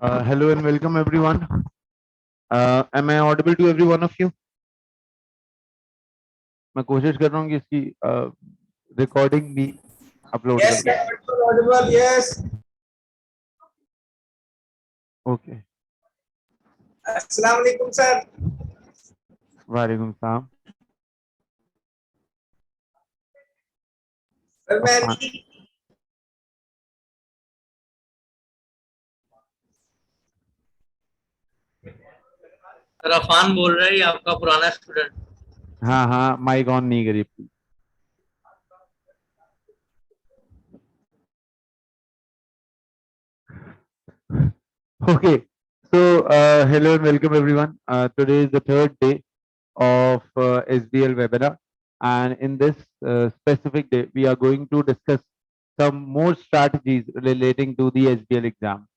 Hello and welcome everyone. Am I audible to every one of you? मैं कोशिश कर रहा हूँ कि इसकी रिकॉर्डिंग भी अपलोड Yes, कर दूँ. sir. Audible. Yes. Okay. Assalamu alaikum, sir. वालेकुम सलाम. Sir, मैं रफान बोल रहे हैं, आपका पुराना स्टूडेंट. हाँ हाँ, माइक ऑन नहीं करी. Okay. So hello and welcome everyone. Today is the third day of SBL webinar, and in this specific day, we are going to discuss some more strategies relating to the SBL exam.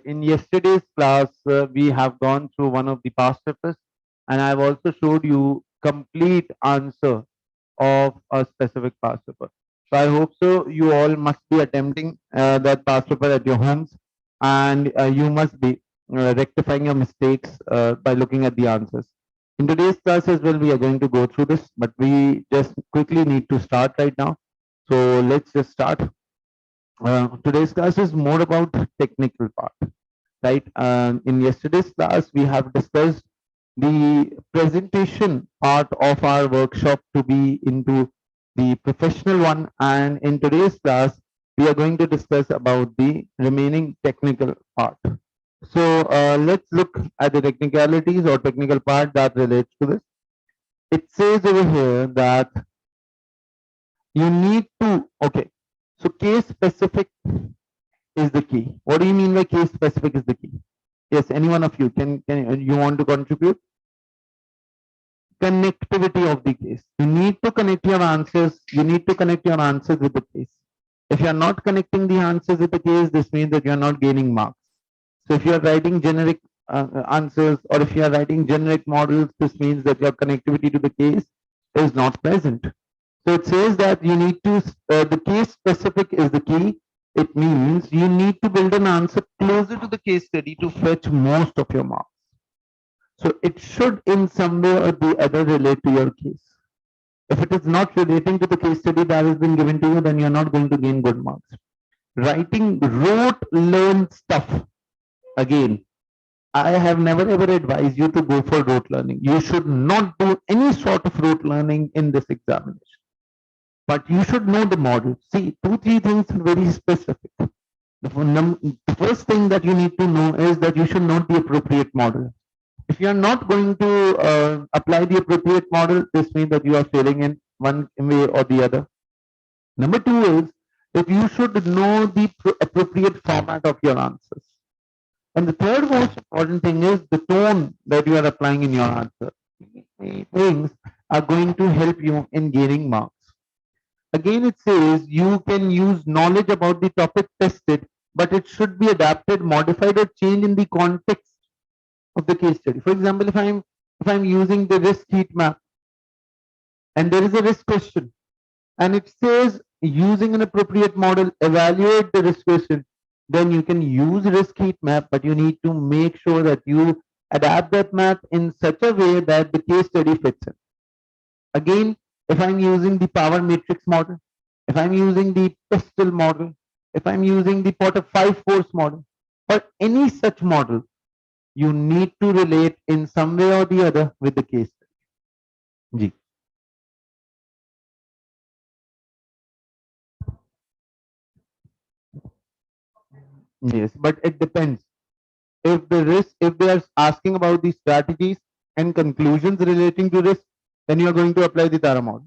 In yesterday's class, we have gone through one of the past papers, and I've also showed you complete answer of a specific past paper. So I hope so. You all must be attempting that past paper at your homes, and you must be rectifying your mistakes by looking at the answers. In today's class as well, we are going to go through this, but we just quickly need to start right now. So let's just start. Today's class is more about technical part, right? In yesterday's class, we have discussed the presentation part of our workshop to be into the professional one, and in today's class, we are going to discuss about the remaining technical part. So let's look at the technicalities or technical part that relates to this. It says over here that you need to, okay, so case specific is the key. What do you mean by case specific is the key? Yes, any one of you can you want to contribute? Connectivity of the case. You need to connect your answers. You need to connect your answers with the case. If you are not connecting the answers with the case, this means that you are not gaining marks. So if you are writing generic answers, or if you are writing generic models, this means that your connectivity to the case is not present. So it says that you need to, the case specific is the key. It means you need to build an answer closer to the case study to fetch most of your marks. So it should in some way or the other relate to your case. If it is not relating to the case study that has been given to you, then you're not going to gain good marks. Writing rote learned stuff. Again, I have never ever advised you to go for rote learning. You should not do any sort of rote learning in this examination. But you should know the model. See, 2-3 things are very specific. The first thing that you need to know is that you should know the appropriate model. If you are not going to apply the appropriate model, this means that you are failing in one way or the other. Number two is that you should know the appropriate format of your answers. And the third most important thing is the tone that you are applying in your answer. These things are going to help you in gaining marks. Again, it says you can use knowledge about the topic tested, but it should be adapted, modified, or changed in the context of the case study. For example, if I'm using the risk heat map, and there is a risk question, and it says using an appropriate model, evaluate the risk question, then you can use risk heat map, but you need to make sure that you adapt that map in such a way that the case study fits in. Again, if I'm using the power matrix model, if I'm using the pestle model, if I'm using the Potter 5 force model, or any such model, you need to relate in some way or the other with the case study. Yes, but it depends. If they are asking about the strategies and conclusions relating to risk, then you are going to apply the Tara model.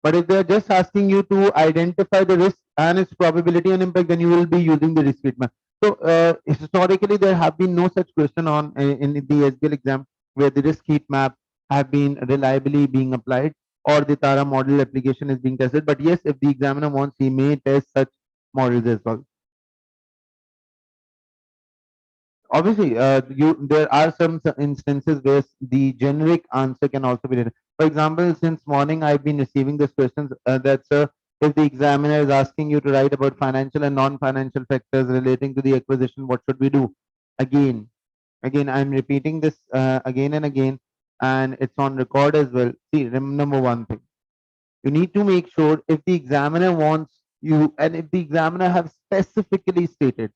But if they are just asking you to identify the risk and its probability and impact, then you will be using the risk treatment. So historically, there have been no such question on in the SBL exam where the risk heat map have been reliably being applied or the Tara model application is being tested. But yes, if the examiner wants, he may test such models as well. Obviously, there are some instances where the generic answer can also be written. For example, since morning I've been receiving this questions that if the examiner is asking you to write about financial and non-financial factors relating to the acquisition, what should we do? Again, I'm repeating this again and again, and it's on record as well. See, remember one thing: you need to make sure if the examiner wants you, and if the examiner have specifically stated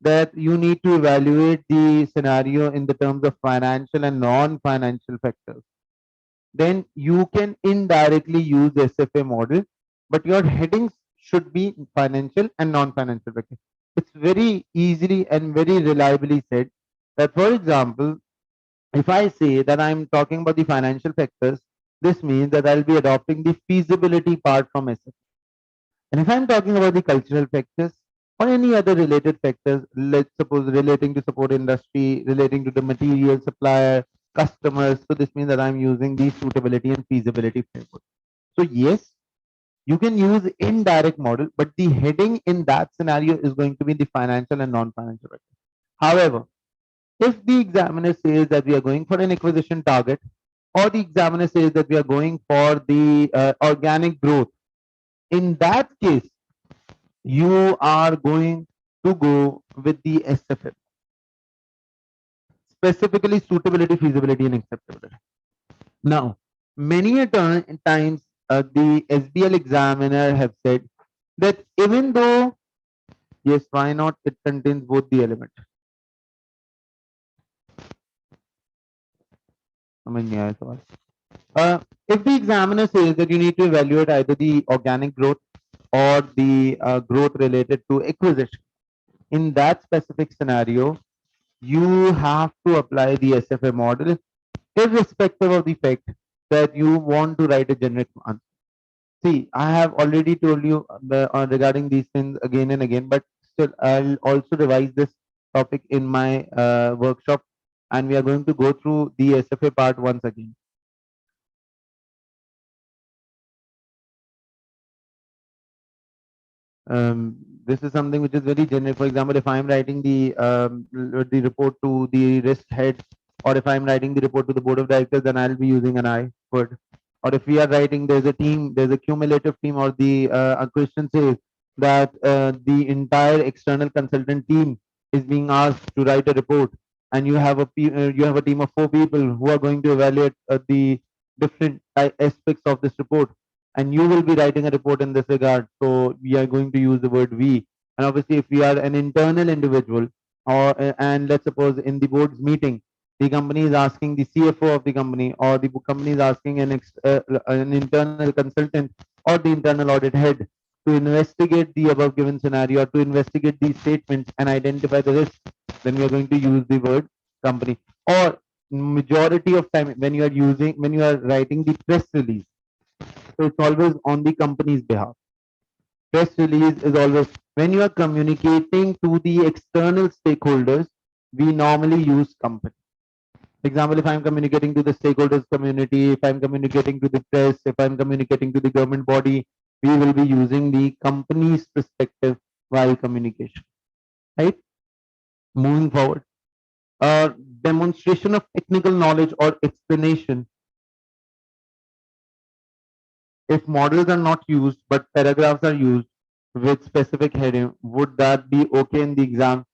that you need to evaluate the scenario in the terms of financial and non-financial factors, then you can indirectly use the SFA model, but your headings should be financial and non-financial factors. It's very easily and very reliably said that, for example, if I say that I'm talking about the financial factors, this means that I'll be adopting the feasibility part from SFA. And if I'm talking about the cultural factors or any other related factors, let's suppose relating to support industry, relating to the material supplier, customers, so this means that I'm using the suitability and feasibility framework. So yes, you can use indirect model, but the heading in that scenario is going to be the financial and non-financial factors. However, if the examiner says that we are going for an acquisition target, or the examiner says that we are going for the organic growth, in that case, you are going to go with the SFF, specifically suitability, feasibility, and acceptability. Now, many a times the SBL examiner have said that even though, yes, why not, it contains both the elements. I mean, yeah, so, if the examiner says that you need to evaluate either the organic growth or the growth related to acquisition, in that specific scenario, you have to apply the SFA model irrespective of the fact that you want to write a generic answer. See, I have already told you regarding these things again and again, but still, I'll also revise this topic in my workshop, and we are going to go through the SFA part once again. This is something which is very generic. For example, if I'm writing the report to the risk head, or if I'm writing the report to the board of directors, then I'll be using an I word. Or if we are writing, there's a team, there's a cumulative team, or the a question says that the entire external consultant team is being asked to write a report, and you have a team of 4 people who are going to evaluate the different aspects of this report, and you will be writing a report in this regard. So we are going to use the word we. And obviously, if we are an internal individual, or and let's suppose in the board's meeting, the company is asking the CFO of the company, or the company is asking an internal consultant or the internal audit head to investigate the above given scenario, to investigate these statements and identify the risk, then we are going to use the word company. Or majority of time when you are writing the press release, so it's always on the company's behalf. Press release is always when you are communicating to the external stakeholders, we normally use company. For example, if I'm communicating to the stakeholders community, if I'm communicating to the press, if I'm communicating to the government body, we will be using the company's perspective while communication. Right? Moving forward. Demonstration of technical knowledge or explanation. If models are not used but paragraphs are used with specific heading, would that be okay in the exam?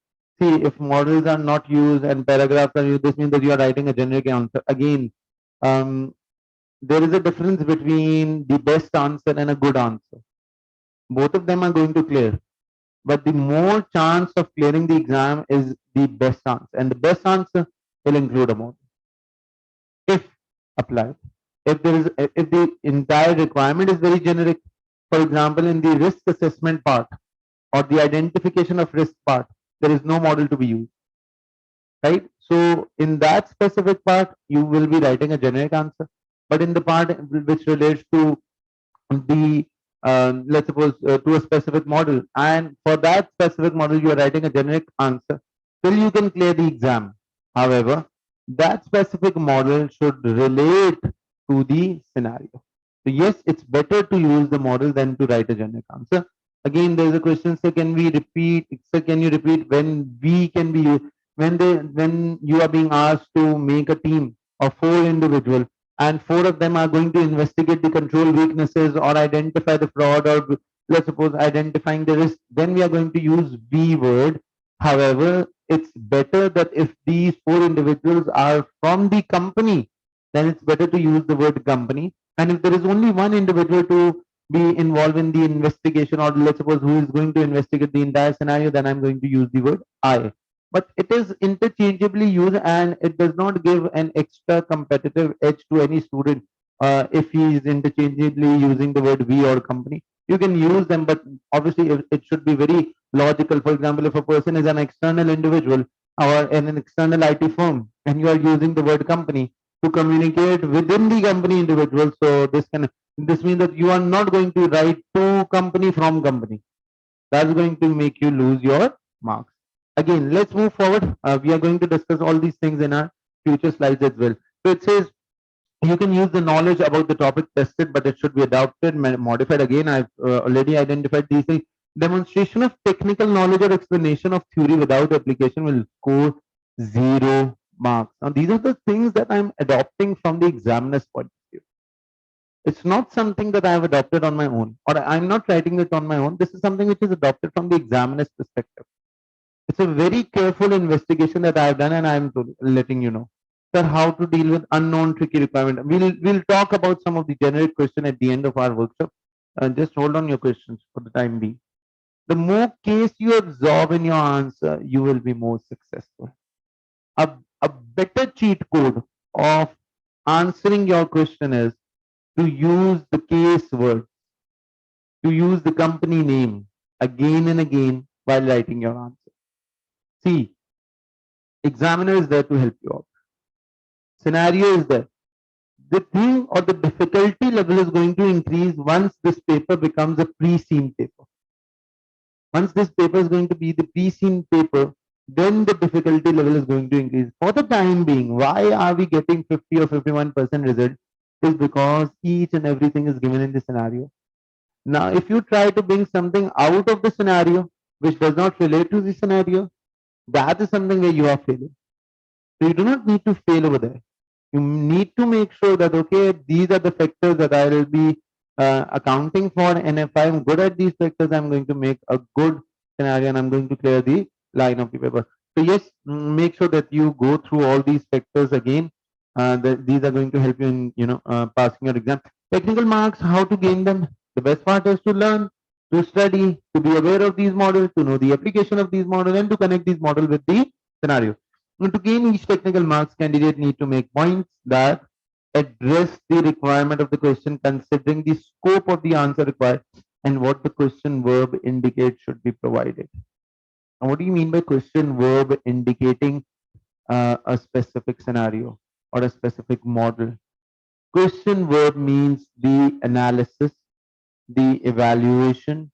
See, if models are not used and paragraphs are used, this means that you are writing a generic answer. Again, there is a difference between the best answer and a good answer. Both of them are going to clear, but the more chance of clearing the exam is the best answer, and the best answer will include a model if applied. If the entire requirement is very generic, for example, in the risk assessment part or the identification of risk part, there is no model to be used, right? So in that specific part, you will be writing a generic answer. But in the part which relates to the let's suppose to a specific model, and for that specific model you are writing a generic answer, till you can clear the exam. However, that specific model should relate to the scenario. So yes, it's better to use the model than to write a generic answer. Again, there's a question, so can we repeat, so can you repeat when we can be used? when you are being asked to make a team of 4 individuals and 4 of them are going to investigate the control weaknesses or identify the fraud or let's suppose identifying the risk, then we are going to use we word. However, it's better that if these 4 individuals are from the company, then it's better to use the word company. And if there is only one individual to be involved in the investigation, or let's suppose who is going to investigate the entire scenario, then I'm going to use the word I. But it is interchangeably used and it does not give an extra competitive edge to any student if he is interchangeably using the word we or company. You can use them, but obviously it should be very logical. For example, if a person is an external individual or in an external IT firm and you are using the word company to communicate within the company individual, so this means that you are not going to write to company from company. That's going to make you lose your marks. Again, let's move forward. We are going to discuss all these things in our future slides as well. So it says you can use the knowledge about the topic tested, but it should be adopted, modified. Again, I've already identified these things. Demonstration of technical knowledge or explanation of theory without application will score 0 marks. Now, these are the things that I'm adopting from the examiner's point of view. It's not something that I have adopted on my own, or I'm not writing it on my own. This is something which is adopted from the examiner's perspective. It's a very careful investigation that I've done, and I'm letting you know that how to deal with unknown tricky requirement. We'll talk about some of the generic question at the end of our workshop. Just hold on your questions for the time being. The more case you absorb in your answer, you will be more successful. A better cheat code of answering your question is to use the case word, to use the company name again and again while writing your answer. See, examiner is there to help you out. Scenario is there. The thing or the difficulty level is going to increase once this paper becomes a pre-seen paper. Once this paper is going to be the pre-seen paper, then the difficulty level is going to increase. For the time being, why are we getting 50 or 51% result? Is because each and everything is given in the scenario. Now, if you try to bring something out of the scenario which does not relate to the scenario, that is something where you are failing. So you do not need to fail over there. You need to make sure that okay, these are the factors that I will be accounting for, and if I'm good at these factors, I'm going to make a good scenario and I'm going to clear the line of the paper. So yes, make sure that you go through all these factors again. These are going to help you in passing your exam. Technical marks, how to gain them? The best part is to learn, to study, to be aware of these models, to know the application of these models, and to connect these models with the scenario. And to gain each technical marks, candidate need to make points that address the requirement of the question, considering the scope of the answer required and what the question verb indicates should be provided. Now, what do you mean by question verb indicating a specific scenario or a specific model? Question verb means the analysis, the evaluation,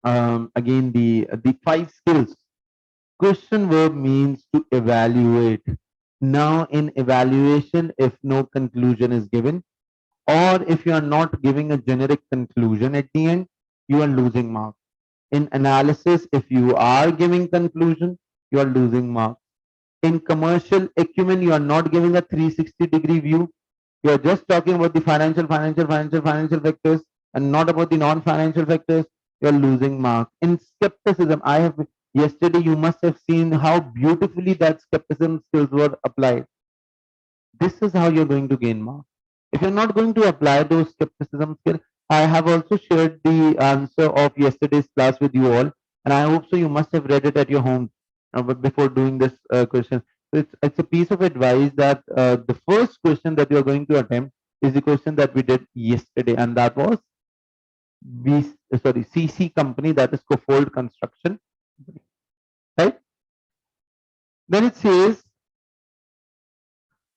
again the 5 skills. Question verb means to evaluate. Now, in evaluation, if no conclusion is given, or if you are not giving a generic conclusion at the end, you are losing marks. In analysis, if you are giving conclusion, you are losing marks. In commercial acumen, you are not giving a 360-degree view. You are just talking about the financial factors and not about the non-financial factors. You are losing marks. In skepticism, yesterday you must have seen how beautifully that skepticism skills were applied. This is how you're going to gain marks. If you're not going to apply those skepticism skills, I have also shared the answer of yesterday's class with you all, and I hope so you must have read it at your home before doing this question. So it's a piece of advice that the first question that you're going to attempt is the question that we did yesterday, and that was CC company, that is Cofold Construction, right? Then it says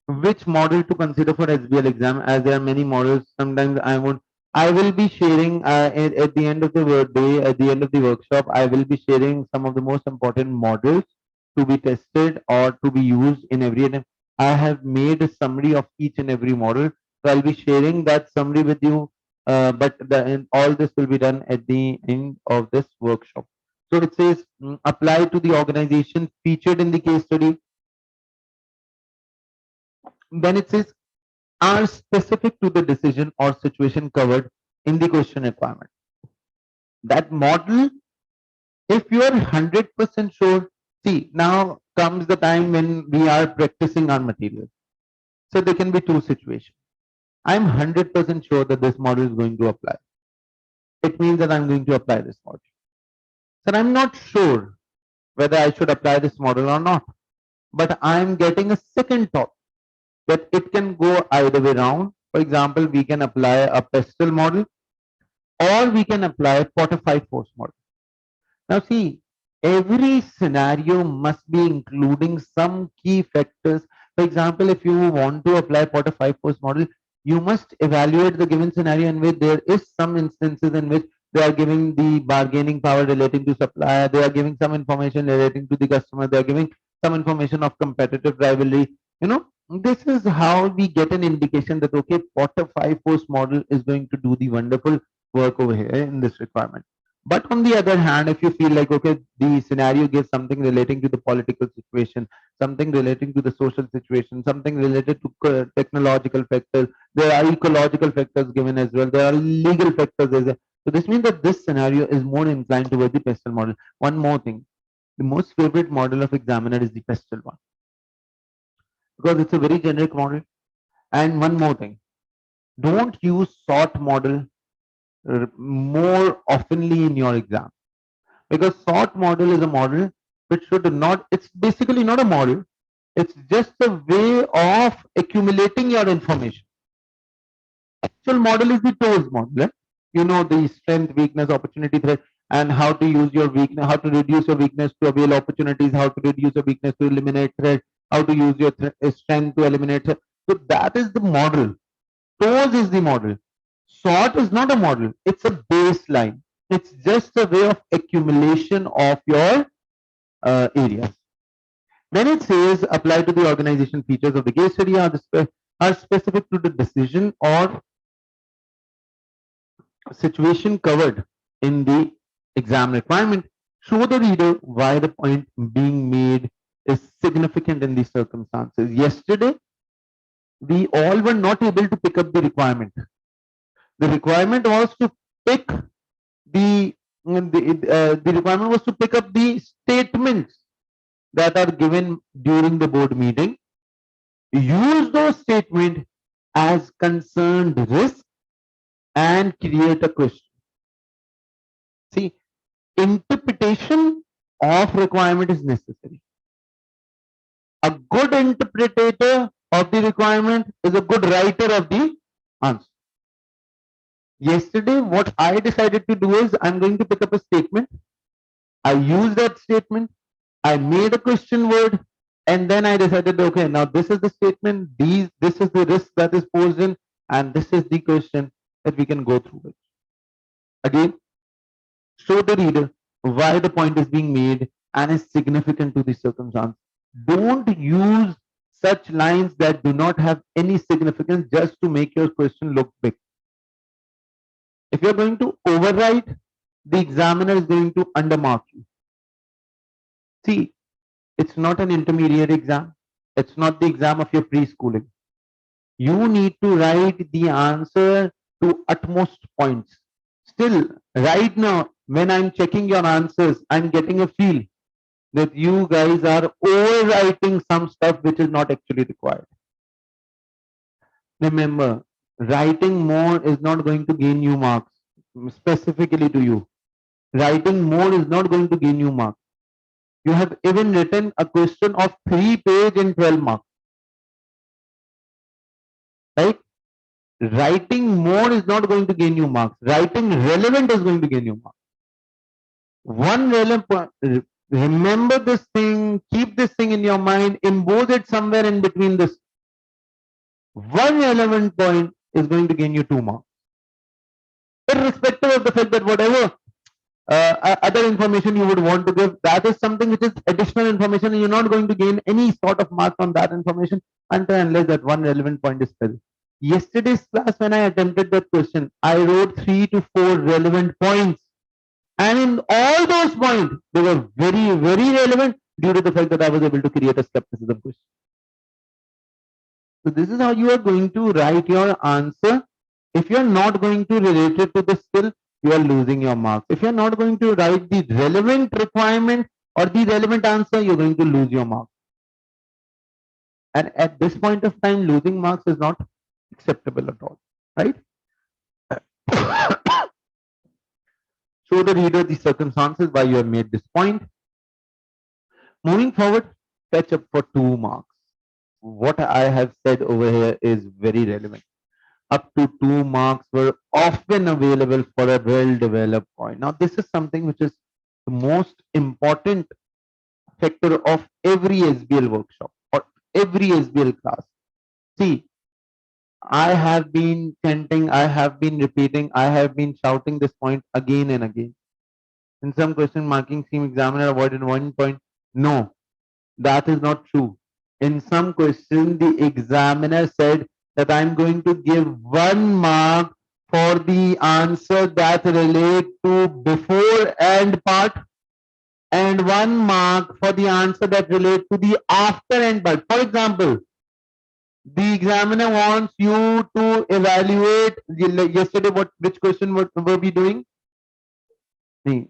which model to consider for SBL exam, as there are many models. Sometimes I will be sharing at the end of the day, at the end of the workshop, I will be sharing some of the most important models to be tested or to be used in every attempt. I have made a summary of each and every model, so I'll be sharing that summary with you. But all this will be done at the end of this workshop. So it says apply to the organization featured in the case study. Then it says are specific to the decision or situation covered in the question requirement. That model, if you are 100% sure, see, now comes the time when we are practicing our material. So there can be two situations. I'm 100% sure that this model is going to apply. It means that I'm going to apply this model. So I'm not sure whether I should apply this model or not. But I'm getting a second thought that it can go either way around. For example, we can apply a pestle model or we can apply a Potter force model. Now see, every scenario must be including some key factors. For example, if you want to apply Potter force model, you must evaluate the given scenario in which there is some instances in which they are giving the bargaining power relating to supplier, they are giving some information relating to the customer, they are giving some information of competitive rivalry. You know, this is how we get an indication that okay, Potter force model is going to do the wonderful work over here in this requirement. But on the other hand, if you feel like, okay, the scenario gives something relating to the political situation, something relating to the social situation, something related to technological factors, there are ecological factors given as well, there are legal factors as well. So this means that this scenario is more inclined towards the pestle model. One more thing, the most favorite model of examiner is the pestle one because it's a very generic model. And one more thing, don't use sort model more oftenly in your exam because sort model is a model which should not, it's basically not a model, it's just a way of accumulating your information. Actual model is the toes model. You know the strength, weakness, opportunity, threat, and how to use your weakness, how to reduce your weakness to avail opportunities, how to reduce your weakness to eliminate threat, how to use your strength to eliminate threat. So that is the model. Toes is the model. Sort is not a model, it's a baseline. It's just a way of accumulation of your areas. Then it says apply to the organization features of the case study are specific to the decision or situation covered in the exam requirement. Show the reader why the point being made is significant in these circumstances. Yesterday, we all were not able to pick up the requirement. The requirement was to pick the requirement was to pick up the statements that are given during the board meeting. Use those statements as concerned risk and create a question. See, interpretation of requirement is necessary. A good interpreter of the requirement is a good writer of the answer. Yesterday, what I decided to do is I'm going to pick up a statement. I use that statement. I made a question word, and then I decided, okay, now this is the statement. This is the risk that is posed in, and this is the question that we can go through it. Again, show the reader why the point is being made and is significant to the circumstance. Don't use such lines that do not have any significance just to make your question look big. If you're going to overwrite, the examiner is going to undermark you. See, it's not an intermediate exam. It's not the exam of your preschooling. You need to write the answer to utmost points. Still, right now, when I'm checking your answers, I'm getting a feel that you guys are overwriting some stuff which is not actually required. Remember, writing more is not going to gain you marks, specifically to you. Writing more is not going to gain you marks. You have even written a question of 3 pages in 12 marks. Right? Writing more is not going to gain you marks. Writing relevant is going to gain you marks. One relevant, remember this thing, keep this thing in your mind, embose it somewhere in between this. One relevant point is going to gain you 2 marks. Irrespective of the fact that whatever other information you would want to give, that is something which is additional information and you're not going to gain any sort of marks on that information until unless that one relevant point is present. Yesterday's class, when I attempted that question, I wrote 3 to 4 relevant points. And in all those points, they were very, very relevant due to the fact that I was able to create a skepticism question. So this is how you are going to write your answer. If you are not going to relate it to the skill, you are losing your marks. If you are not going to write the relevant requirement or the relevant answer, you're going to lose your marks. And at this point of time, losing marks is not acceptable at all, right? Show the reader the circumstances why you have made this point. Moving forward, fetch up for 2 marks. What I have said over here is very relevant. Up to 2 marks were often available for a well-developed point. Now, this is something which is the most important factor of every SBL workshop or every SBL class. See, I have been chanting, I have been repeating, I have been shouting this point again and again. In some question marking scheme, examiner avoided 1 point. No, that is not true. In some question, the examiner said that I'm going to give 1 mark for the answer that relate to before and part, and 1 mark for the answer that relate to the after and part. For example, the examiner wants you to evaluate yesterday which question were we doing? The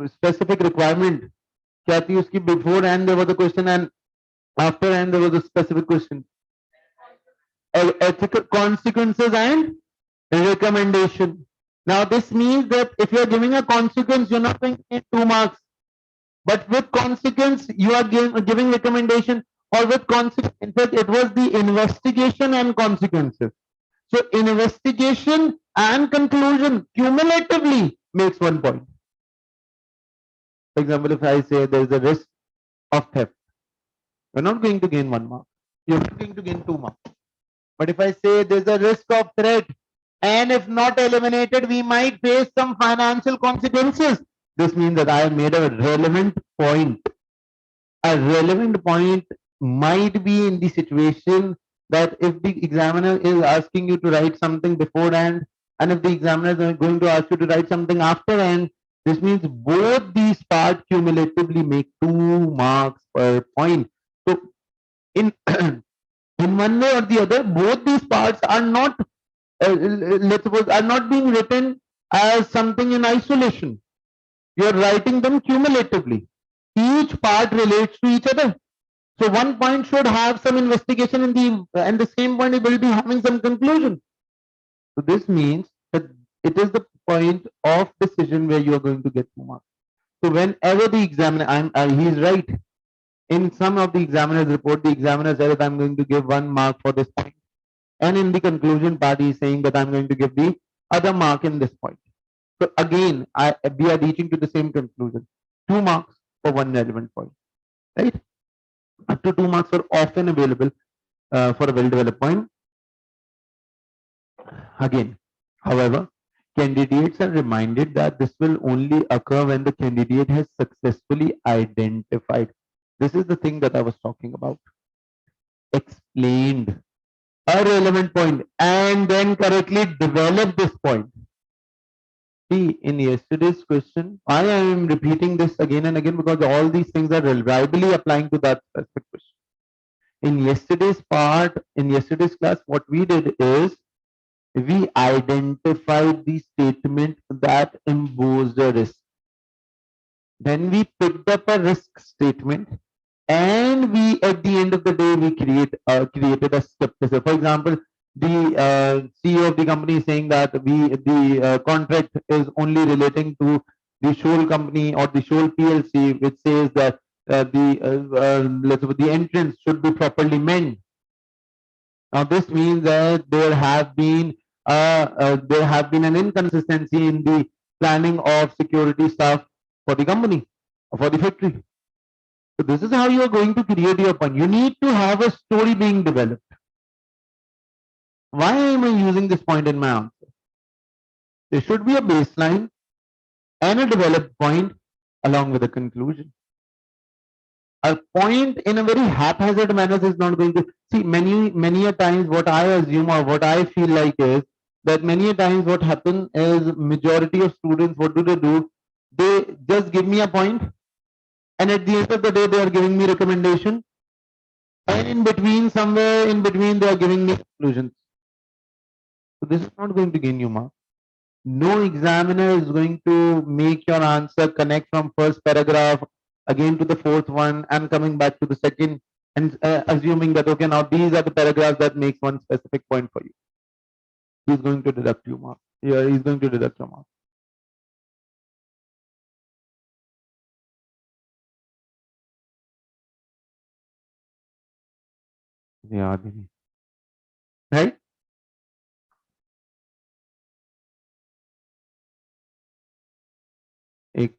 specific requirement. क्या थी उसकी before and there was a question and after and there was a specific question. Ethical consequences and recommendation. Now this means that if you are giving a consequence, you're not going to get 2 marks. But with consequence, you are giving recommendation, or with consequence. In fact, it was the investigation and consequences. So investigation and conclusion cumulatively makes 1 point. For example, if I say there is a risk of theft, you're not going to gain 1 mark. You're going to gain 2 marks. But if I say there's a risk of threat, and if not eliminated, we might face some financial consequences. This means that I have made a relevant point. A relevant point might be in the situation that if the examiner is asking you to write something beforehand, and if the examiner is going to ask you to write something afterhand, this means both these parts cumulatively make 2 marks per point. So in in one way or the other, both these parts are not let's suppose are not being written as something in isolation. You are writing them cumulatively. Each part relates to each other. So one point should have some investigation in the and the same point will be having some conclusion. So this means that it is the point of decision where you are going to get 2 marks. So whenever the examiner, he is right. In some of the examiner's report, the examiner said that I'm going to give 1 mark for this point. And in the conclusion part, he is saying that I'm going to give the other mark in this point. So again, we are reaching to the same conclusion. 2 marks for 1 relevant point, right? Up to 2 marks are often available for a well-developed point. Again, however, candidates are reminded that this will only occur when the candidate has successfully identified. This is the thing that I was talking about. Explained a relevant point and then correctly develop this point. See, in yesterday's question, I am repeating this again and again because all these things are reliably applying to that specific question. In yesterday's part, in yesterday's class, what we did is we identified the statement that imposed a risk. Then we picked up a risk statement, and we, at the end of the day, we created a skepticism. For example, the CEO of the company is saying that the contract is only relating to the Shoal company or the Shoal PLC, which says that the entrance should be properly manned. Now, this means that there have been an inconsistency in the planning of security staff for the company, for the factory. So this is how you are going to create your point. You need to have a story being developed. Why am I using this point in my answer? There should be a baseline and a developed point along with a conclusion. A point in a very haphazard manner is not going to see many a times what I assume or what I feel like is that many a times what happens is majority of students, what do? They just give me a point, and at the end of the day, they are giving me recommendation, and in between, somewhere in between, they are giving me conclusions. So this is not going to gain you marks. No examiner is going to make your answer connect from first paragraph again to the fourth one and coming back to the second and assuming that okay, now these are the paragraphs that makes one specific point for you. He's going to deduct you marks. Yeah, he's going to deduct your marks. Yeah, right? एक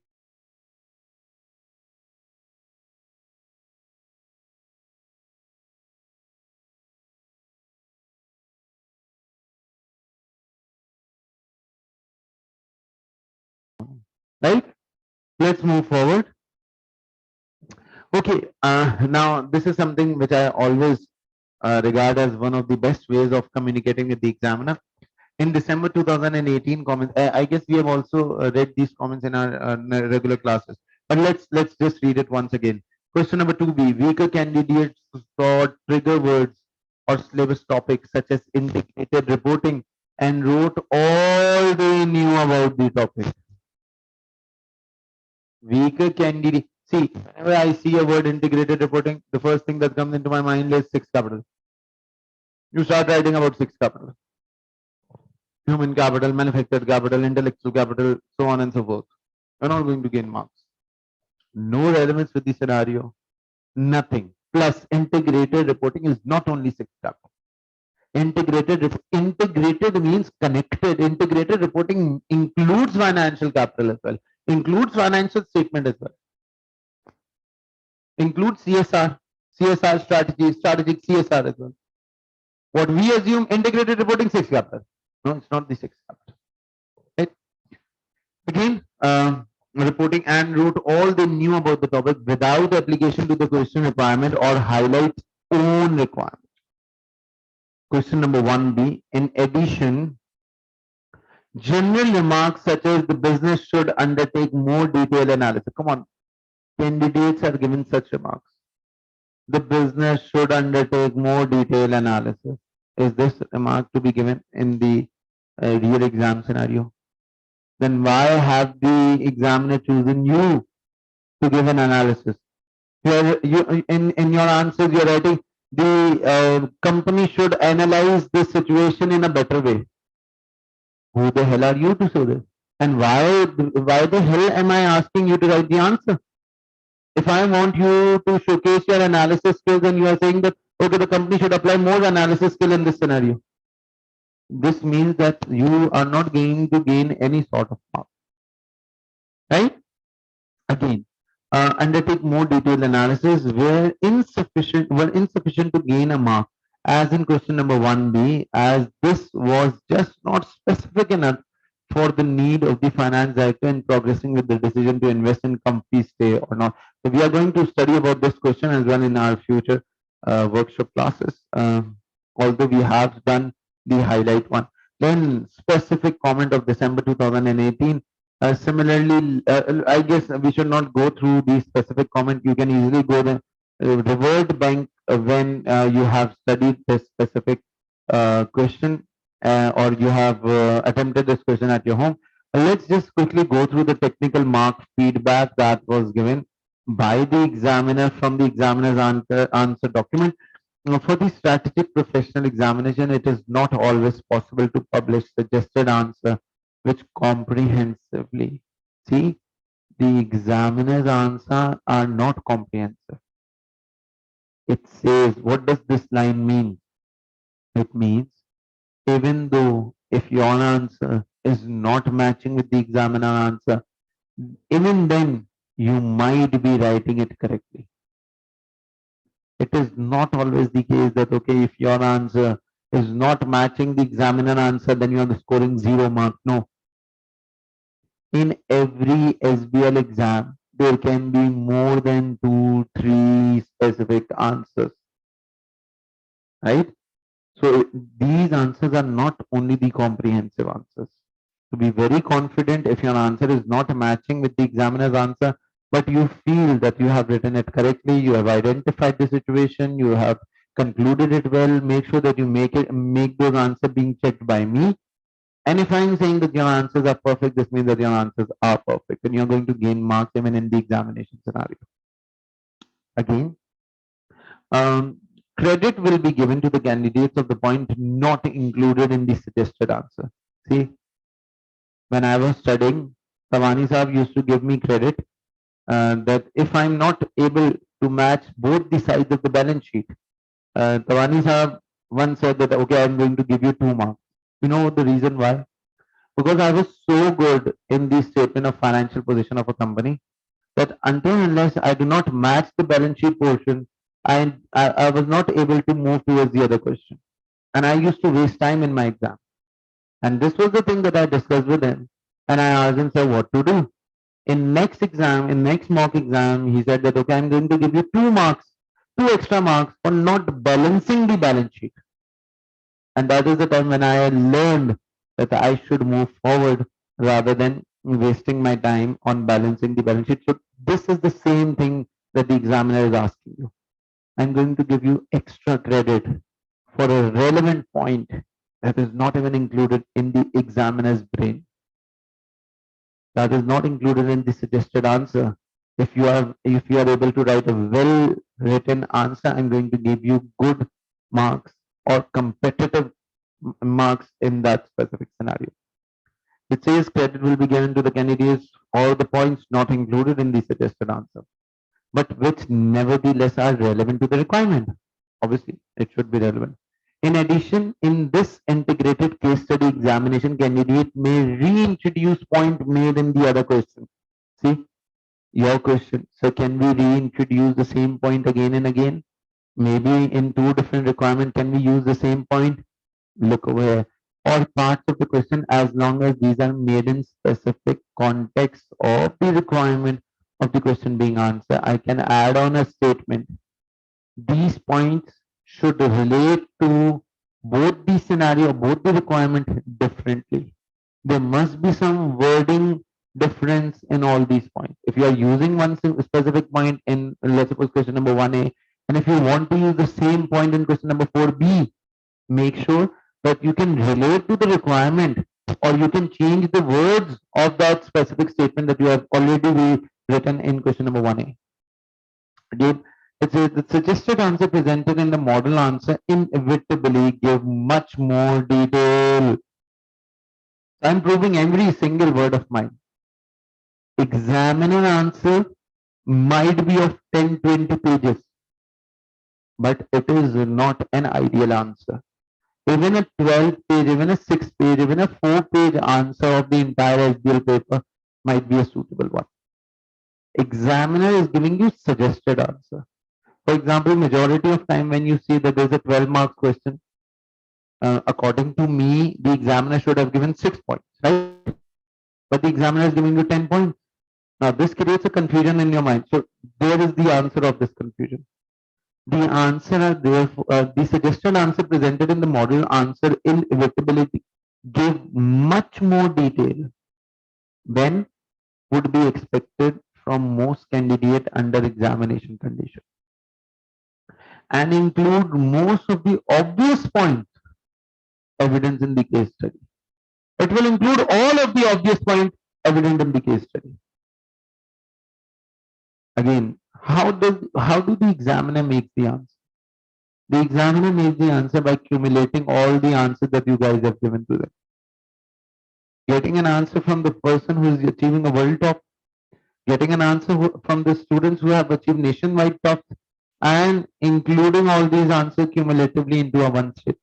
right? Let's move forward. Okay, now this is something which I always regard as one of the best ways of communicating with the examiner. In December 2018 comments, I guess we have also read these comments in our regular classes, but let's just read it once again. Question number 2B, weaker candidates saw trigger words or syllabus topics such as integrated reporting and wrote all they knew about the topic. Weaker candidate. See, whenever I see a word integrated reporting, the first thing that comes into my mind is 6 capital. You start writing about 6 capital. Human capital, manufactured capital, intellectual capital, so on and so forth. You're not going to gain marks. No relevance with the scenario. Nothing. Plus, integrated reporting is not only 6 capital. Integrated means connected. Integrated reporting includes financial capital as well, includes financial statement as well, includes CSR strategy, strategic CSR as well. What we assume integrated reporting 6 capital. No, it's not the 6 capital. Right? Again, reporting and wrote all they knew about the topic without application to the question requirement or highlight own requirement. Question number 1B. In addition, general remarks such as the business should undertake more detailed analysis. Come on, candidates are given such remarks. The business should undertake more detailed analysis. Is this remark to be given in the real exam scenario? Then why have the examiner chosen you to give an analysis? In your answers, you're writing the company should analyze this situation in a better way. Who the hell are you to say this? And why the hell am I asking you to write the answer? If I want you to showcase your analysis skills and you are saying that, okay, the company should apply more analysis skill in this scenario, this means that you are not going to gain any sort of mark, right? Again, undertake more detailed analysis were insufficient to gain a mark, as in question number 1B, as this was just not specific enough for the need of the finance director in progressing with the decision to invest in company stay or not. So we are going to study about this question as well in our future workshop classes. Although we have done the highlight one. Then specific comment of December 2018. Similarly, I guess we should not go through the specific comment. You can easily go the revert bank when you have studied this specific question or you have attempted this question at your home. Let's just quickly go through the technical mark feedback that was given by the examiner from the examiner's answer document. For the strategic professional examination, it is not always possible to publish suggested answer which comprehensively. See, the examiner's answer are not comprehensive. It says, what does this line mean? It means even though if your answer is not matching with the examiner answer, even then you might be writing it correctly. It is not always the case that okay, if your answer is not matching the examiner answer, then you are scoring 0 mark. No. In every SBL exam, there can be more than 2, 3 specific answers. Right? So these answers are not only the comprehensive answers. To be very confident, if your answer is not matching with the examiner's answer, but you feel that you have written it correctly, you have identified the situation, you have concluded it well, make sure that you make those answers being checked by me. And if I'm saying that your answers are perfect, this means that your answers are perfect and you're going to gain marks even in the examination scenario. Again, um, credit will be given to the candidates of the point not included in the suggested answer. See, when I was studying, Tabani Saab used to give me credit that if I'm not able to match both the sides of the balance sheet, Tabani Saab once said that, okay, I'm going to give you 2 marks. You know the reason why? Because I was so good in the statement of financial position of a company that until unless I do not match the balance sheet portion, I was not able to move towards the other question. And I used to waste time in my exam. And this was the thing that I discussed with him. And I asked him, sir, what to do? In next exam, in next mock exam, he said that, okay, I'm going to give you 2 marks, 2 extra marks for not balancing the balance sheet. And that is the time when I learned that I should move forward rather than wasting my time on balancing the balance sheet. So this is the same thing that the examiner is asking you. I'm going to give you extra credit for a relevant point that is not even included in the examiner's brain. That is not included in the suggested answer. If you are able to write a well written answer, I'm going to give you good marks or competitive marks in that specific scenario. It says credit will be given to the candidates or the points not included in the suggested answer, but which nevertheless are relevant to the requirement. Obviously, it should be relevant. In addition, in this integrated case study examination, candidate may reintroduce point made in the other question. See, your question. So can we reintroduce the same point again and again? Maybe in 2 different requirements, can we use the same point? Look over here. Or parts of the question as long as these are made in specific context of the requirement of the question being answered. I can add on a statement. These points should relate to both the scenario, both the requirement differently. There must be some wording difference in all these points. If you are using one specific point in, let's suppose, question number 1A, and if you want to use the same point in question number 4B, make sure that you can relate to the requirement or you can change the words of that specific statement that you have already written in question number 1A. Again, it says the suggested answer presented in the model answer inevitably give much more detail. I'm proving every single word of mine. Examiner answer might be of 10-20 pages, but it is not an ideal answer. Even a 12 page, even a 6 page, even a 4 page answer of the entire SBL paper might be a suitable one. Examiner is giving you suggested answer. For example, majority of time when you see that there's a 12 mark question, according to me, the examiner should have given 6 points, right? But the examiner is giving you 10 points. Now this creates a confusion in your mind. So there is the answer of this confusion. The answer are there. The suggested answer presented in the model answer inevitability give much more detail than would be expected from most candidate under examination condition, and include most of the obvious points evidence in the case study. It will include all of the obvious points evident in the case study. Again, how do the examiner make the answer? The examiner makes the answer by accumulating all the answers that you guys have given to them. Getting an answer from the person who is achieving a world top, getting an answer from the students who have achieved nationwide top, and including all these answers cumulatively into a one statement.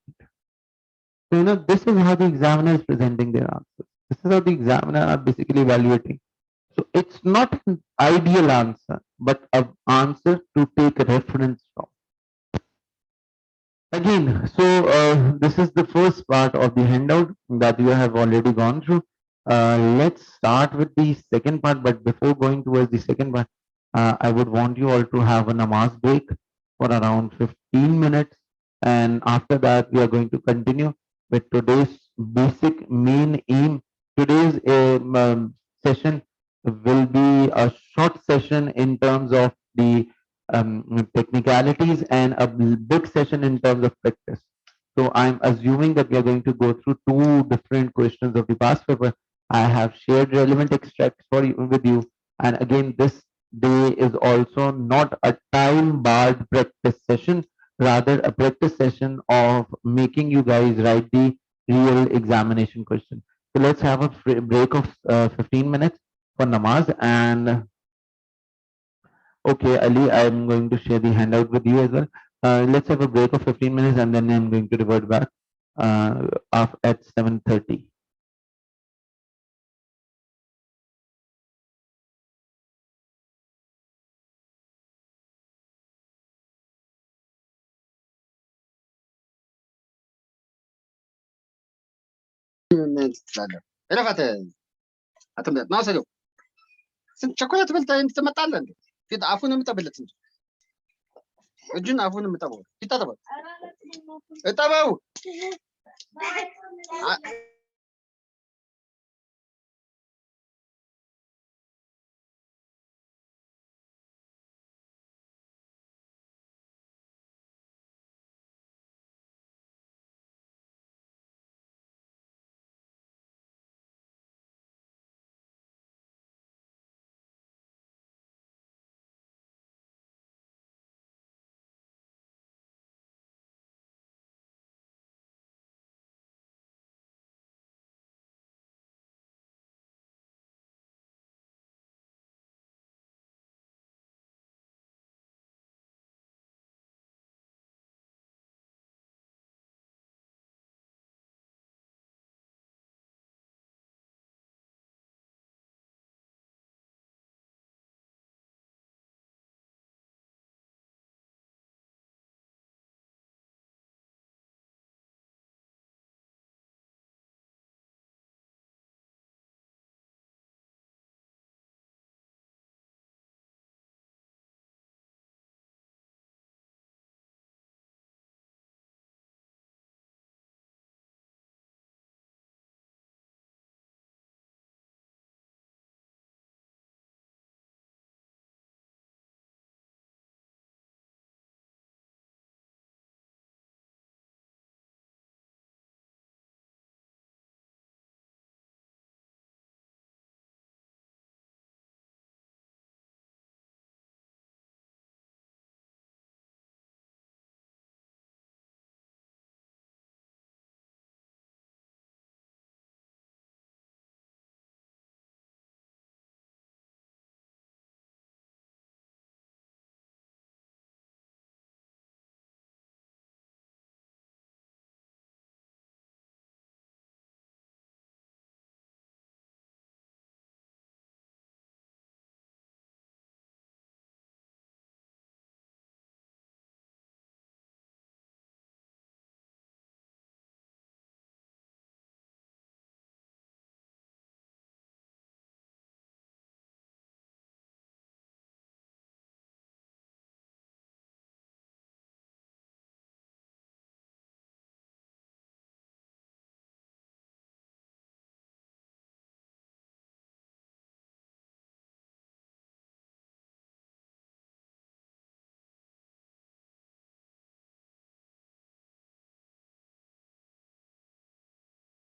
So, this is how the examiner is presenting their answers. This is how the examiner are basically evaluating. So it's not an ideal answer, but an answer to take a reference from. Again, so this is the first part of the handout that you have already gone through. Let's start with the second part, but before going towards the second part, I would want you all to have a namaz break for around 15 minutes. and after that we are going to continue with today's basic main aim. Today's session will be a short session in terms of the technicalities and a big session in terms of practice. So I'm assuming that we are going to go through two different questions of the past paper. I have shared relevant extracts for you with you, and again this day is also not a time barred practice session, rather a practice session of making you guys write the real examination question. So let's have a break of 15 minutes for namaz. And okay, Ali, I'm going to share the handout with you as well. Let's have a break of 15 minutes and then I'm going to revert back at 7:30. ናሰሉ ቸኮላት በልታ ትመጣለህ እንዴ? ፊት አፉን የምጠብለት እንጂ እጁን አፉን የምጠበው ይታጠበው እጠበው።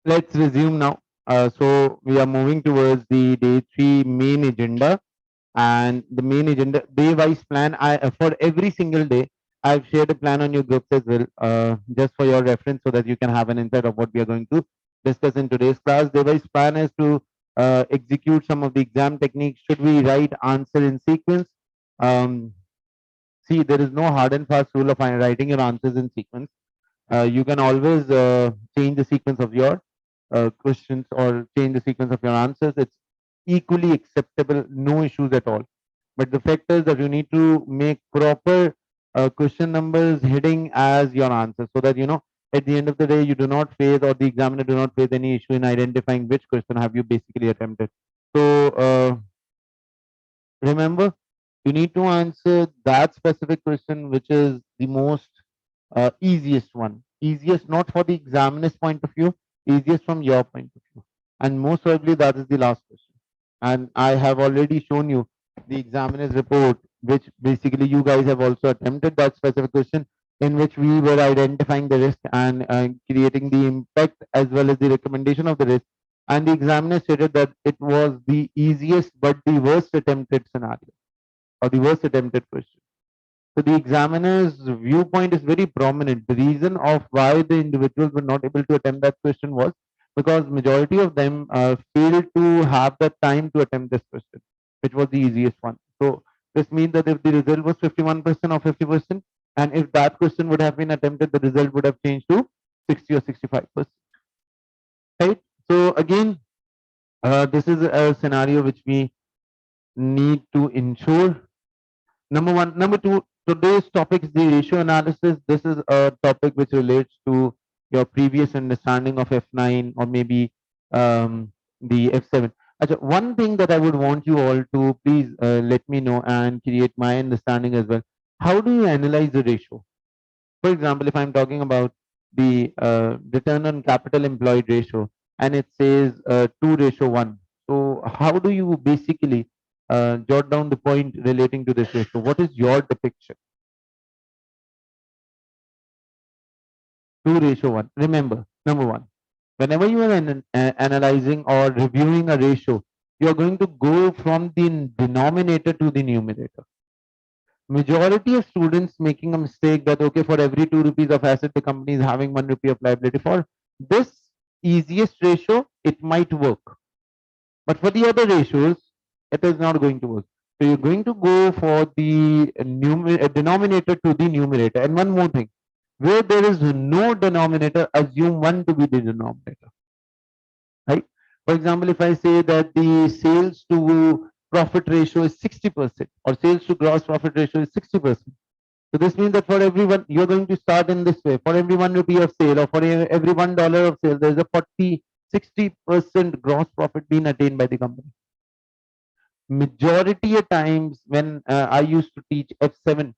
Let's resume now. So we are moving towards the day 3 main agenda, and the main agenda day-wise plan. I for every single day, I've shared a plan on your groups as well, just for your reference, so that you can have an insight of what we are going to discuss in today's class. Day-wise plan is to execute some of the exam techniques. Should we write answer in sequence? Um, See, there is no hard and fast rule of writing your answers in sequence. You can always change the sequence of your questions or change the sequence of your answers. It's equally acceptable, no issues at all. But the fact is that you need to make proper question numbers heading as your answer, so that at the end of the day you do not face, or the examiner do not face any issue in identifying which question have you basically attempted. So remember, you need to answer that specific question which is the most easiest one. Easiest not for the examiner's point of view, easiest from your point of view. And most probably that is the last question. And I have already shown you the examiner's report, which basically you guys have also attempted that specific question in which we were identifying the risk and creating the impact as well as the recommendation of the risk. And the examiner stated that it was the easiest but the worst attempted scenario or the worst attempted question. So the examiner's viewpoint is very prominent. The reason of why the individuals were not able to attempt that question was because majority of them failed to have the time to attempt this question, which was the easiest one. So this means that if the result was 51% or 50%, and if that question would have been attempted, the result would have changed to 60 or 65%. Right? So again, this is a scenario which we need to ensure. Number one. Number two, today's topic is the ratio analysis. This is a topic which relates to your previous understanding of F9 or maybe the F7. One thing that I would want you all to please let me know and create my understanding as well. How do you analyze the ratio? For example, if I'm talking about the return on capital employed ratio and it says 2:1. So how do you basically jot down the point relating to this ratio? What is your depiction? 2:1. Remember, number one, whenever you are analyzing or reviewing a ratio, you are going to go from the denominator to the numerator. Majority of students making a mistake that okay, for every 2 rupees of asset the company is having 1 rupee of liability. For this easiest ratio it might work, but for the other ratios it is not going to work. So you're going to go for the denominator to the numerator. And one more thing, where there is no denominator, assume 1 to be the denominator, right? For example, if I say that the sales to profit ratio is 60% or sales to gross profit ratio is 60%. So this means that for everyone, you're going to start in this way. For every 1 rupee of sale or for every $1 of sale, there is a 60% gross profit being attained by the company. Majority of times when I used to teach F7,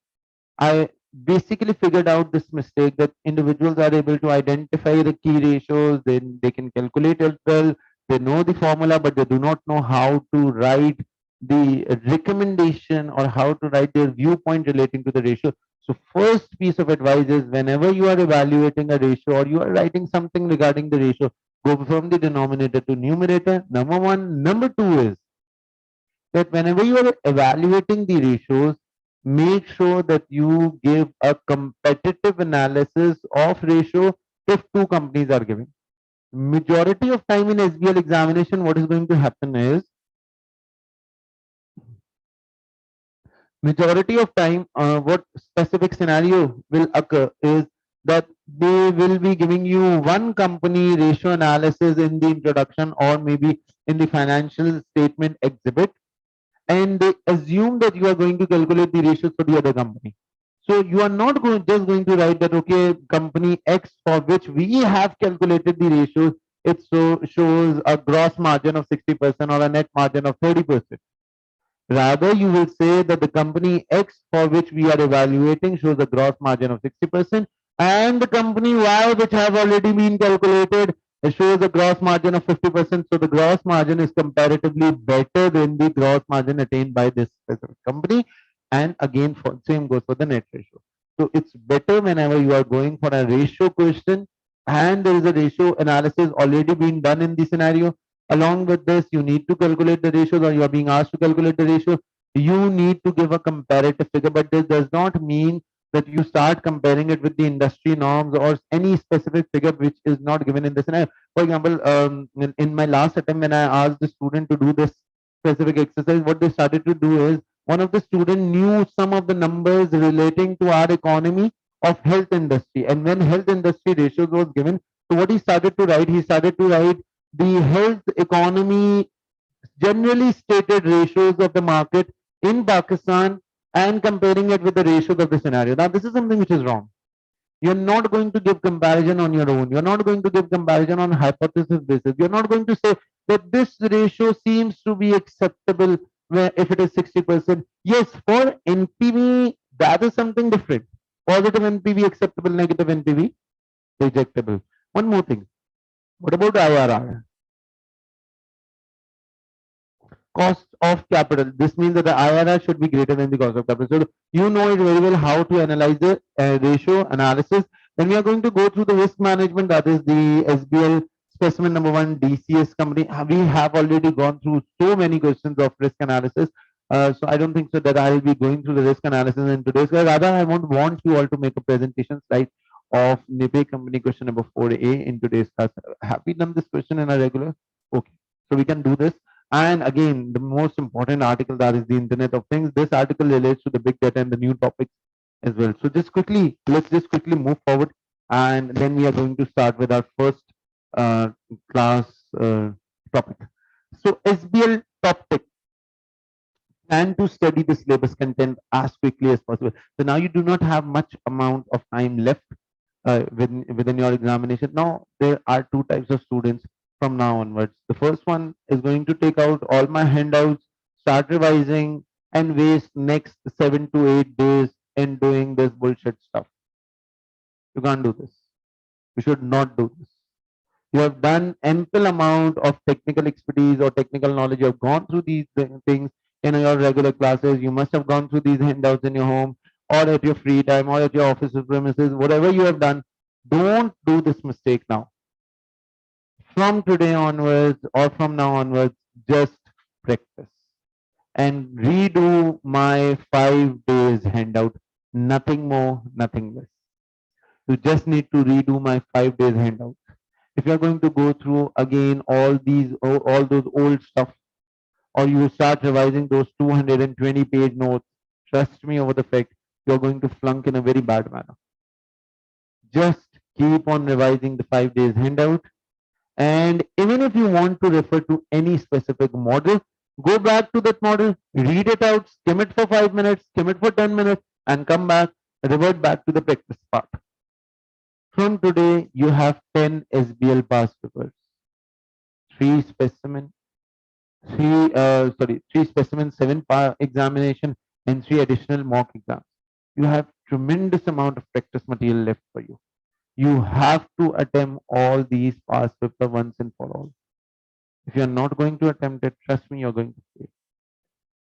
I basically figured out this mistake that individuals are able to identify the key ratios, then they can calculate it well, they know the formula, but they do not know how to write the recommendation or how to write their viewpoint relating to the ratio. So first piece of advice is whenever you are evaluating a ratio or you are writing something regarding the ratio, go from the denominator to numerator. Number one. Number two is that whenever you are evaluating the ratios, make sure that you give a competitive analysis of ratio if two companies are given. Majority of time in SBL examination, what is going to happen is, majority of time, what specific scenario will occur is that they will be giving you one company ratio analysis in the introduction or maybe in the financial statement exhibit, and they assume that you are going to calculate the ratios for the other company. So you are not just going to write that okay, company X for which we have calculated the ratios, it shows a gross margin of 60% or a net margin of 30%. Rather, you will say that the company X for which we are evaluating shows a gross margin of 60%, and the company Y, which have already been calculated, it shows a gross margin of 50%. So the gross margin is comparatively better than the gross margin attained by this specific company. And again, for same goes for the net ratio. So it's better whenever you are going for a ratio question and there is a ratio analysis already being done in the scenario. Along with this, you need to calculate the ratios or you are being asked to calculate the ratio. You need to give a comparative figure, but this does not mean that you start comparing it with the industry norms or any specific figure which is not given in the scenario. For example, in my last attempt when I asked the student to do this specific exercise, what they started to do is one of the student knew some of the numbers relating to our economy of health industry, and when health industry ratios was given, so what he started to write the health economy generally stated ratios of the market in Pakistan and comparing it with the ratios of the scenario. Now, this is something which is wrong. You're not going to give comparison on your own. You're not going to give comparison on hypothesis basis. You're not going to say that this ratio seems to be acceptable where if it is 60%. Yes, for NPV, that is something different. Positive NPV acceptable, negative NPV rejectable. One more thing. What about IRR? Cost of capital. This means that the IRR should be greater than the cost of capital. So you know it very well how to analyze the ratio analysis. Then we are going to go through the risk management. That is the SBL specimen number 1 DCS company. We have already gone through so many questions of risk analysis. So I don't think so that I will be going through the risk analysis in today's class. Rather, I want you all to make a presentation slide of NIPE company question number 4A in today's class. Have we done this question in a regular? Okay, so we can do this. And again, the most important article, that is the Internet of Things. This article relates to the big data and the new topics as well. So just quickly, let's just quickly move forward, and then we are going to start with our first class topic. So SBL top tip: plan to study the syllabus content as quickly as possible. So now you do not have much amount of time left within your examination. Now there are two types of students from now onwards. The first one is going to take out all my handouts, start revising, and waste next 7 to 8 days in doing this bullshit stuff. You can't do this. You should not do this. You have done ample amount of technical expertise or technical knowledge. You have gone through these things in your regular classes. You must have gone through these handouts in your home or at your free time or at your office premises. Whatever you have done, don't do this mistake now. From today onwards or from now onwards, just practice and redo my 5 days handout. Nothing more, nothing less. You just need to redo my 5 days handout. If you're going to go through again all those old stuff, or you start revising those 220-page notes, trust me over the fact you're going to flunk in a very bad manner. Just keep on revising the 5 days handout. And even if you want to refer to any specific model, go back to that model, read it out, skim it for 5 minutes, skim it for 10 minutes, and come back, revert back to the practice part. From today, you have 10 SBL past papers, 3 specimen, 3 specimen, 7 examination, and 3 additional mock exams. You have tremendous amount of practice material left for you. You have to attempt all these past paper once and for all. If you are not going to attempt it, trust me, you're going to fail.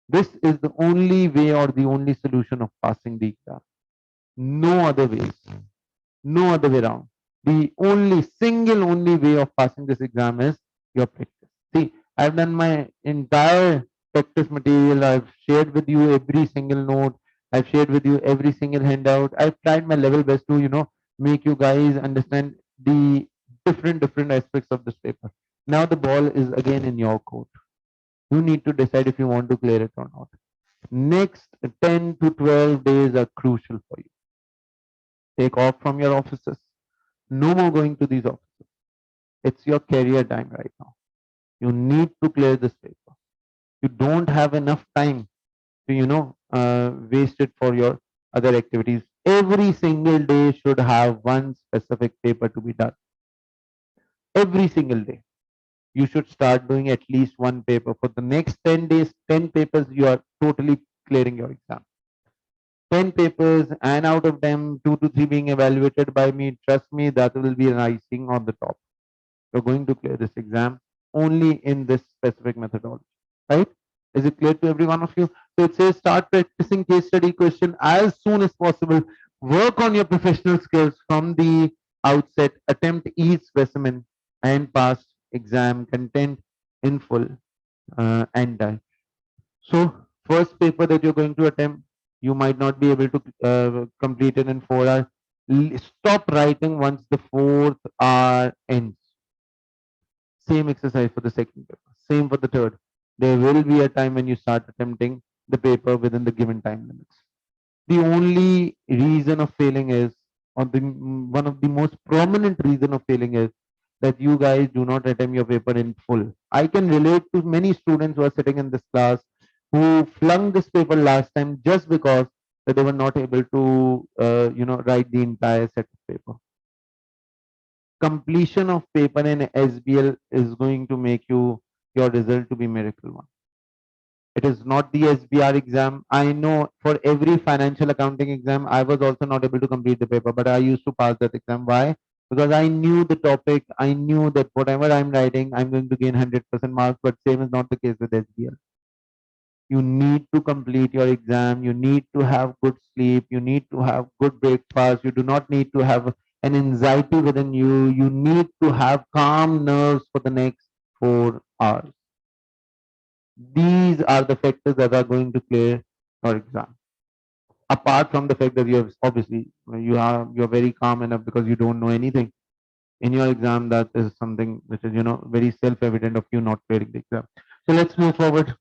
This is the only way or the only solution of passing the exam. No other ways. No other way around. The only way of passing this exam is your practice. See, I've done my entire practice material. I've shared with you every single note. I've shared with you every single handout. I've tried my level best to, make you guys understand the different aspects of this paper. Now the ball is again in your court. You need to decide if you want to clear it or not. Next 10 to 12 days are crucial for you. Take off from your offices. No more going to these offices. It's your career time right now. You need to clear this paper. You don't have enough time to, waste it for your other activities. Every single day should have one specific paper to be done. Every single day. You should start doing at least one paper. For the next 10 days, 10 papers, you are totally clearing your exam. 10 papers, and out of them, 2 to 3 being evaluated by me. Trust me, that will be an icing on the top. You're going to clear this exam only in this specific methodology, right? Is it clear to every one of you? So it says start practicing case study question as soon as possible. Work on your professional skills from the outset. Attempt each specimen and pass exam content in full and done. So first paper that you're going to attempt, you might not be able to complete it in 4 hours. Stop writing once the 4th hour ends. Same exercise for the second paper. Same for the third. There will be a time when you start attempting the paper within the given time limits. The only reason of failing is, or one of the most prominent reason of failing is that you guys do not attempt your paper in full. I can relate to many students who are sitting in this class who flung this paper last time just because that they were not able to, write the entire set of paper. Completion of paper in SBL is going to make your result to be miracle one. It is not the SBR exam. I know for every financial accounting exam, I was also not able to complete the paper, but I used to pass that exam. Why? Because I knew the topic. I knew that whatever I'm writing, I'm going to gain 100% marks, but same is not the case with SBL. You need to complete your exam. You need to have good sleep. You need to have good breakfast. You do not need to have an anxiety within you. You need to have calm nerves for the next 4 hours. These are the factors that are going to clear your exam. Apart from the fact that you have obviously you're very calm enough because you don't know anything in your exam, that is something which is very self-evident of you not clearing the exam. So let's move forward.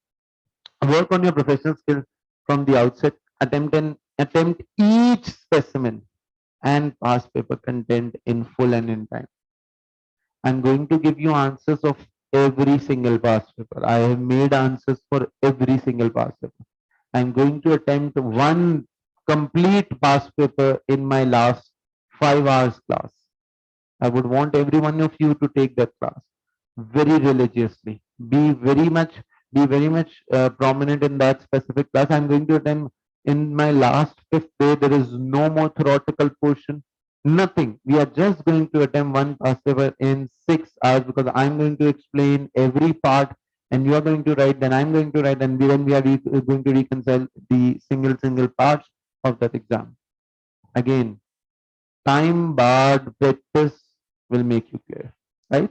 Work on your professional skills from the outset. Attempt each specimen and past paper content in full and in time. I'm going to give you answers of every single past paper. I have made answers for every single past paper. I'm going to attempt one complete past paper in my last 5 hours class. I would want every one of you to take that class very religiously. Be very much prominent in that specific class. I'm going to attend in my last fifth day. There is no more theoretical portion. Nothing. We are just going to attempt one past paper in 6 hours because I'm going to explain every part and you are going to write, then I'm going to write, and then we are going to reconcile the single parts of that exam. Again, time barred practice will make you clear, right?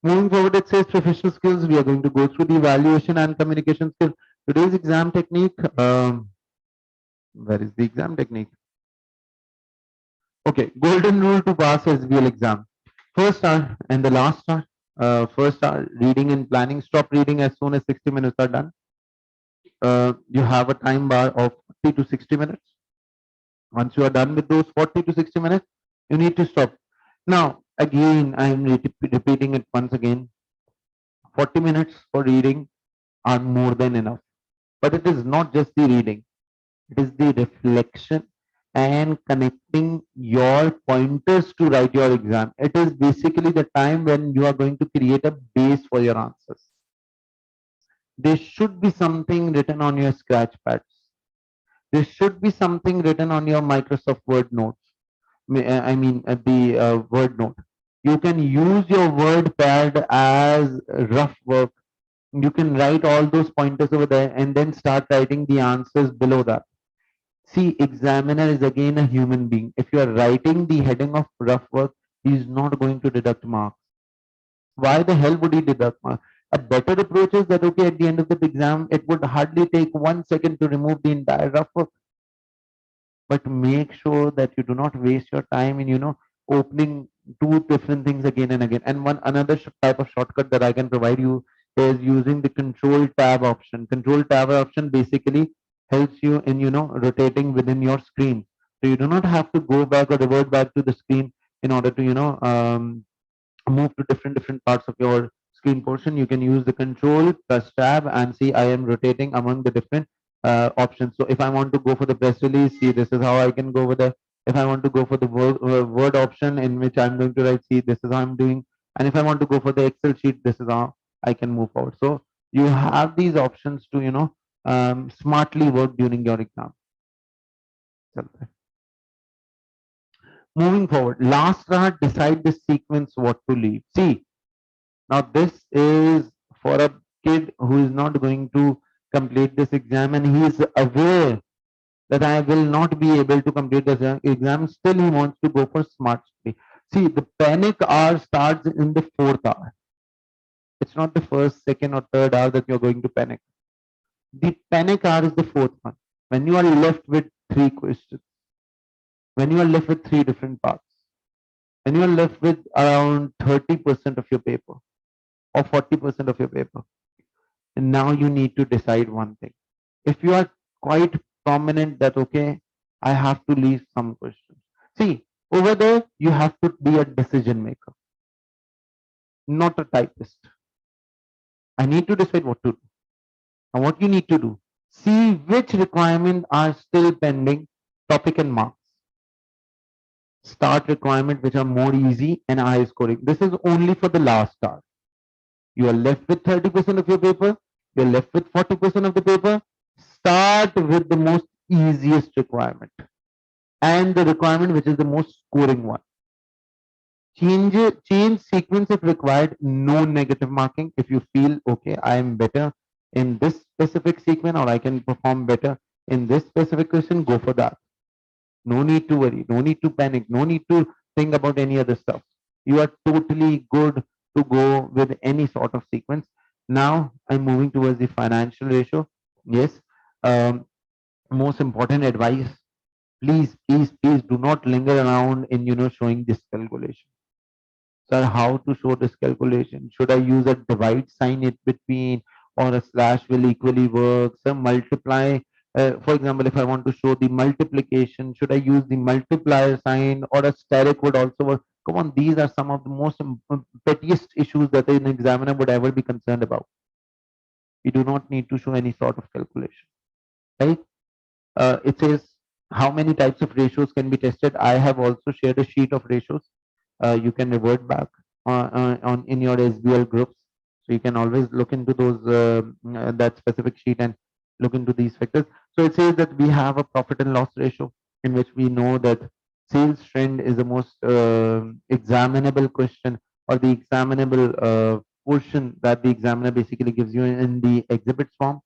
Moving forward, it says professional skills. We are going to go through the evaluation and communication skills. Today's exam technique. Where is the exam technique? Okay, golden rule to pass SBL exam. First star and the last star. First star, reading and planning. Stop reading as soon as 60 minutes are done. You have a time bar of 40 to 60 minutes. Once you are done with those 40 to 60 minutes, you need to stop. Now, again, I am repeating it once again. 40 minutes for reading are more than enough. But it is not just the reading, it is the reflection and connecting your pointers to write your exam. It is basically the time when you are going to create a base for your answers. There should be something written on your scratch pads. There should be something written on your Microsoft Word notes. I mean, the Word note. You can use your word pad as rough work. You can write all those pointers over there and then start writing the answers below that. See, examiner is again a human being. If you are writing the heading of rough work, he is not going to deduct marks. Why the hell would he deduct marks? A better approach is that, okay, at the end of the exam, it would hardly take 1 second to remove the entire rough work. But make sure that you do not waste your time in, opening two different things again and again. And one another type of shortcut that I can provide you is using the control tab option. Control tab option basically helps you in, rotating within your screen. So you do not have to go back or revert back to the screen in order to, move to different parts of your screen portion. You can use the control plus tab and see I am rotating among the different options. So if I want to go for the press release, see this is how I can go over there. If I want to go for the word option in which I'm going to write, see this is how I'm doing. And if I want to go for the Excel sheet, this is how I can move forward. So you have these options to smartly work during your exam. Moving forward, last part, decide the sequence what to leave. See, now this is for a kid who is not going to complete this exam and he is aware that I will not be able to complete the exam. Still, he wants to go for smart study. See, the panic hour starts in the 4th hour. It's not the first, second, or third hour that you're going to panic. The panic hour is the 4th one. When you are left with 3 questions, when you are left with 3 different parts, when you are left with around 30% of your paper or 40% of your paper, and now you need to decide one thing. If you are quite prominent that, okay, I have to leave some questions. See, over there, you have to be a decision maker, not a typist. I need to decide what to do. Now, what you need to do, see which requirements are still pending, topic and marks. Start requirement which are more easy and high scoring. This is only for the last hour. You are left with 30% of your paper. You're left with 40% of the paper. Start with the most easiest requirement and the requirement which is the most scoring one. Change sequence if required, no negative marking. If you feel okay, I am better in this specific sequence or I can perform better in this specific question, go for that. No need to worry, no need to panic, no need to think about any other stuff. You are totally good to go with any sort of sequence. Now I'm moving towards the financial ratio. Yes, most important advice, please do not linger around in showing this calculation. Sir, how to show this calculation? Should I use a divide sign in between or a slash will equally work? Sir, multiply. For example, if I want to show the multiplication, should I use the multiplier sign or a steric would also work? Come on, these are some of the most pettiest issues that an examiner would ever be concerned about. We do not need to show any sort of calculation, right? It says how many types of ratios can be tested. I have also shared a sheet of ratios. You can revert back on in your SBL groups. So you can always look into those that specific sheet and look into these factors. So it says that we have a profit and loss ratio in which we know that sales trend is the most examinable question or the examinable portion that the examiner basically gives you in the exhibits form.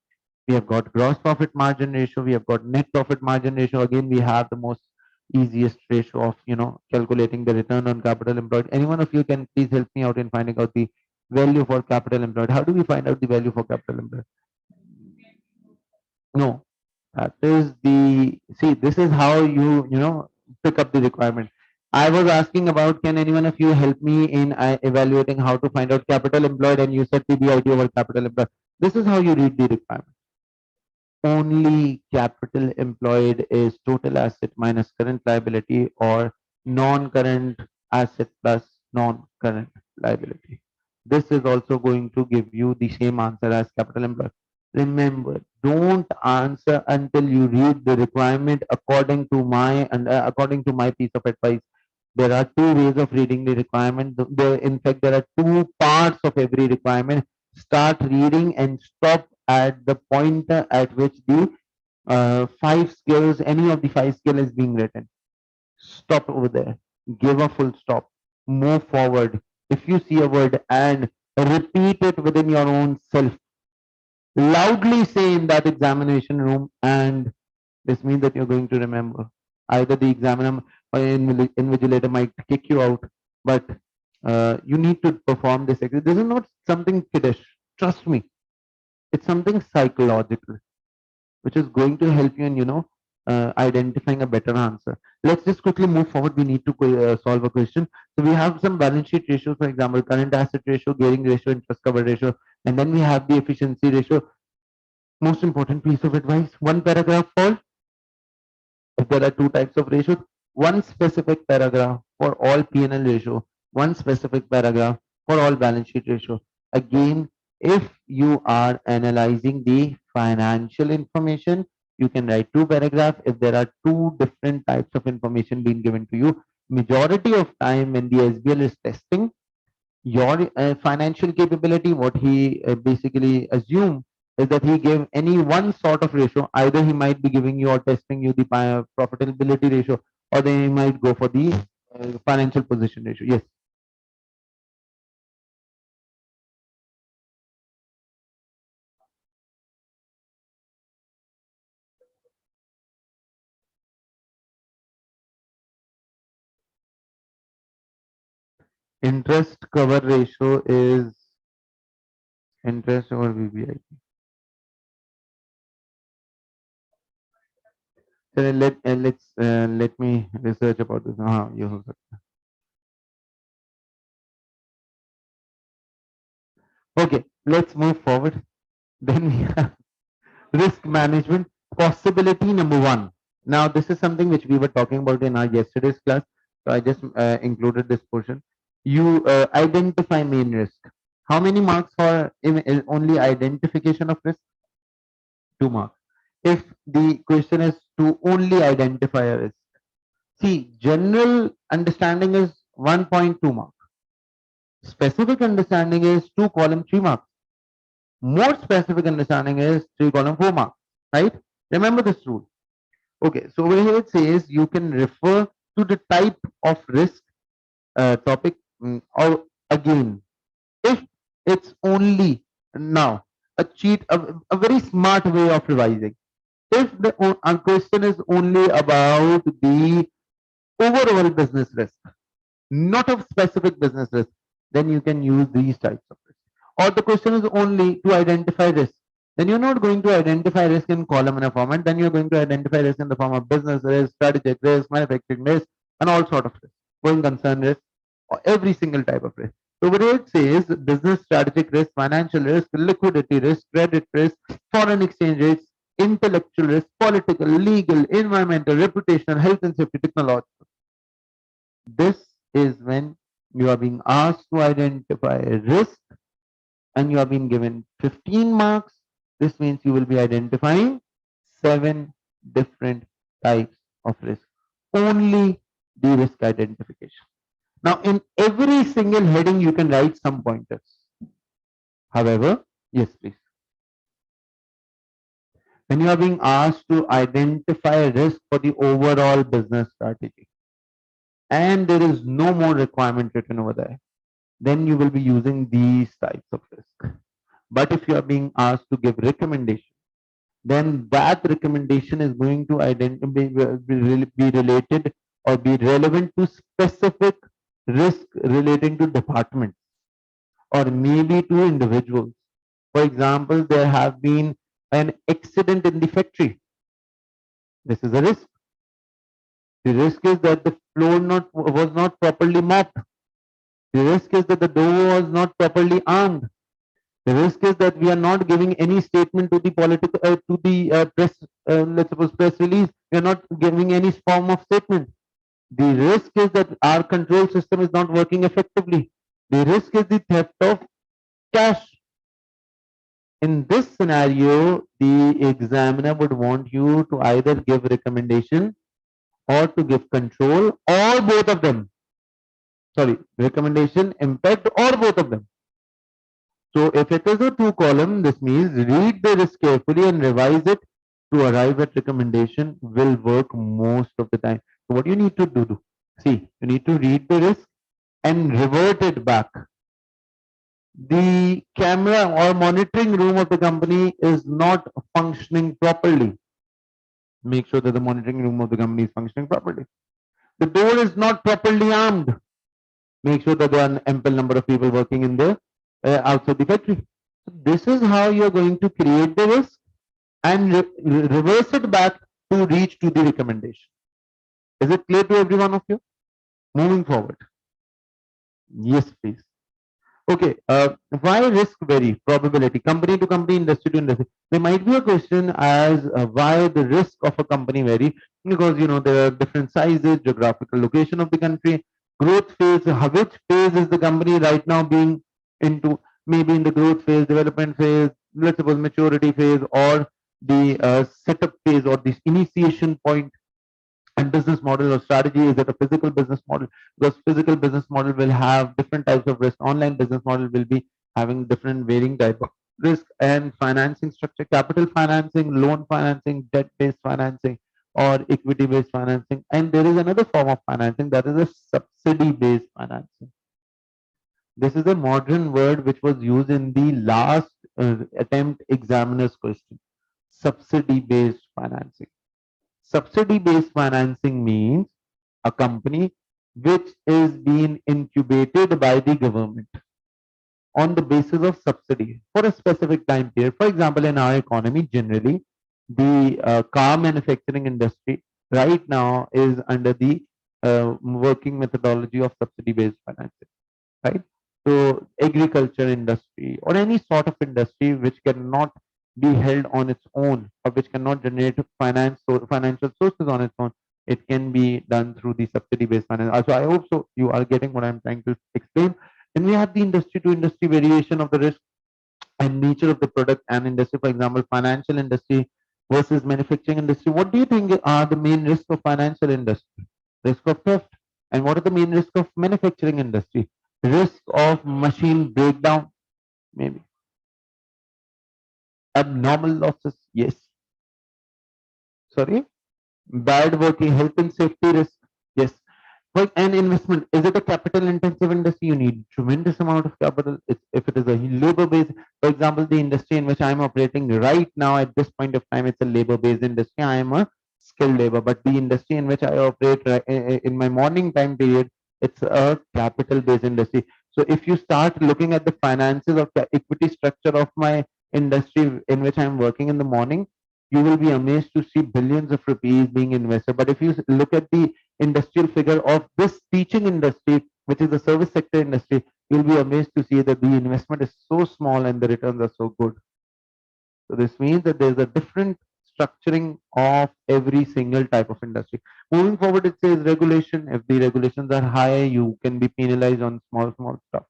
We have got gross profit margin ratio, we have got net profit margin ratio. Again, we have the most easiest ratio of calculating the return on capital employed. Any one of you can please help me out in finding out the value for capital employed. How do we find out the value for capital employed? No, that is the, see, this is how you pick up the requirement. I was asking about, can any one of you help me in evaluating how to find out capital employed, and you said PBIT over capital employed. This is how you read the requirement. Only capital employed is total asset minus current liability or non-current asset plus non-current liability. This is also going to give you the same answer as capital employed. Remember, don't answer until you read the requirement according to my piece of advice. There are two ways of reading the requirement. In fact, there are two parts of every requirement. Start reading and stop at the point at which the five skills, any of the five skill is being written. Stop over there. Give a full stop. Move forward. If you see a word and repeat it within your own self. Loudly say in that examination room, and this means that you're going to remember. Either the examiner or invigilator might kick you out, but you need to perform this. This is not something kiddish. Trust me. It's something psychological, which is going to help you in, identifying a better answer. Let's just quickly move forward. We need to solve a question. So we have some balance sheet ratios, for example, current asset ratio, gearing ratio, interest cover ratio, and then we have the efficiency ratio. Most important piece of advice, one paragraph for, if there are two types of ratios, one specific paragraph for all P&L ratio, one specific paragraph for all balance sheet ratio. Again, if you are analyzing the financial information, you can write two paragraphs. If there are two different types of information being given to you, majority of time when the SBL is testing your financial capability, what he basically assume is that he gave any one sort of ratio. Either he might be giving you or testing you the profitability ratio, or then he might go for the financial position ratio. Yes. Interest cover ratio is interest over VBI. So let me research about this. Okay, let's move forward. Then we have risk management. Possibility number one. Now, this is something which we were talking about in our yesterday's class. So I just included this portion. You identify main risk. How many marks for only identification of risk? 2 marks. If the question is to only identify a risk. See, general understanding is 1.2 mark. Specific understanding is 2 column 3 marks. More specific understanding is 3 column 4 marks, right? Remember this rule. Okay, so over here it says you can refer to the type of risk topic, or again, if it's only now a very smart way of revising. If the question is only about the overall business risk, not of specific business risk, then you can use these types of risk. Or the question is only to identify risk, then you're not going to identify risk in column and a format, then you're going to identify risk in the form of business risk, strategic risk, manufacturing risk, and all sort of risk, going concern risk, or every single type of risk. So what it says, business strategic risk, financial risk, liquidity risk, credit risk, foreign exchange risk, intellectual risk, political, legal, environmental, reputational, health and safety, technological. This is when you are being asked to identify a risk and you are being given 15 marks. This means you will be identifying 7 different types of risk. Only the risk identification. Now, in every single heading, you can write some pointers. However, yes, please. When you are being asked to identify risk for the overall business strategy, and there is no more requirement written over there, then you will be using these types of risk. But if you are being asked to give recommendation, then that recommendation is going to be related or be relevant to specific risk relating to departments or maybe to individuals. For example, there have been an accident in the factory. This is a risk. The risk is that the floor was not properly mopped. The risk is that the door was not properly armed. The risk is that we are not giving any statement to the political to the press. Let's suppose press release. We are not giving any form of statement. The risk is that our control system is not working effectively. The risk is the theft of cash. In this scenario, the examiner would want you to either give recommendation or to give control or both of them. Sorry, recommendation, impact, or both of them. So if it is a 2 column, this means read the risk carefully and revise it to arrive at recommendation will work most of the time. So what you need to do, see, you need to read the risk and revert it back. The camera or monitoring room of the company is not functioning properly. Make sure that the monitoring room of the company is functioning properly. The door is not properly armed. Make sure that there are an ample number of people working in the outside the factory. So this is how you're going to create the risk and reverse it back to reach to the recommendation. Is it clear to every one of you? Moving forward. Yes, please. Okay, why risk vary? Probability, company to company, industry to industry. There might be a question as why the risk of a company vary, because there are different sizes, geographical location of the country, growth phase. Which phase is the company right now being into? Maybe in the growth phase, development phase, let's suppose maturity phase, or the setup phase, or this initiation point. And business model or strategy, is it a physical business model? Because physical business model will have different types of risk. Online business model will be having different varying type of risk. And financing structure, capital financing, loan financing, debt based financing, or equity based financing. And there is another form of financing, that is a subsidy based financing. This is a modern word which was used in the last attempt examiner's question. Subsidy based financing. Subsidy based financing means a company which is being incubated by the government on the basis of subsidy for a specific time period. For example, in our economy, generally, the car manufacturing industry right now is under the working methodology of subsidy based financing, right? So agriculture industry or any sort of industry which cannot be held on its own or which cannot generate financial sources on its own, it can be done through the subsidy based finance. Also, I hope so you are getting what I'm trying to explain. Then we have the industry to industry variation of the risk and nature of the product and industry. For example, financial industry versus manufacturing industry. What do you think are the main risks of financial industry? Risk of theft. And what are the main risks of manufacturing industry? Risk of machine breakdown, maybe. Abnormal losses, yes. Sorry, bad working health and safety risk, yes. But an investment, is it a capital intensive industry? You need tremendous amount of capital. If it is a labor based, for example, the industry in which I'm operating right now at this point of time, it's a labor based industry. I am a skilled labor, but the industry in which I operate in my morning time period, it's a capital based industry. So if you start looking at the finances of the equity structure of my industry in which I'm working in the morning, you will be amazed to see billions of rupees being invested. But if you look at the industrial figure of this teaching industry, which is the service sector industry, you'll be amazed to see that the investment is so small and the returns are so good. So this means that there's a different structuring of every single type of industry. Moving forward, it says regulation. If the regulations are high, you can be penalized on small stuff.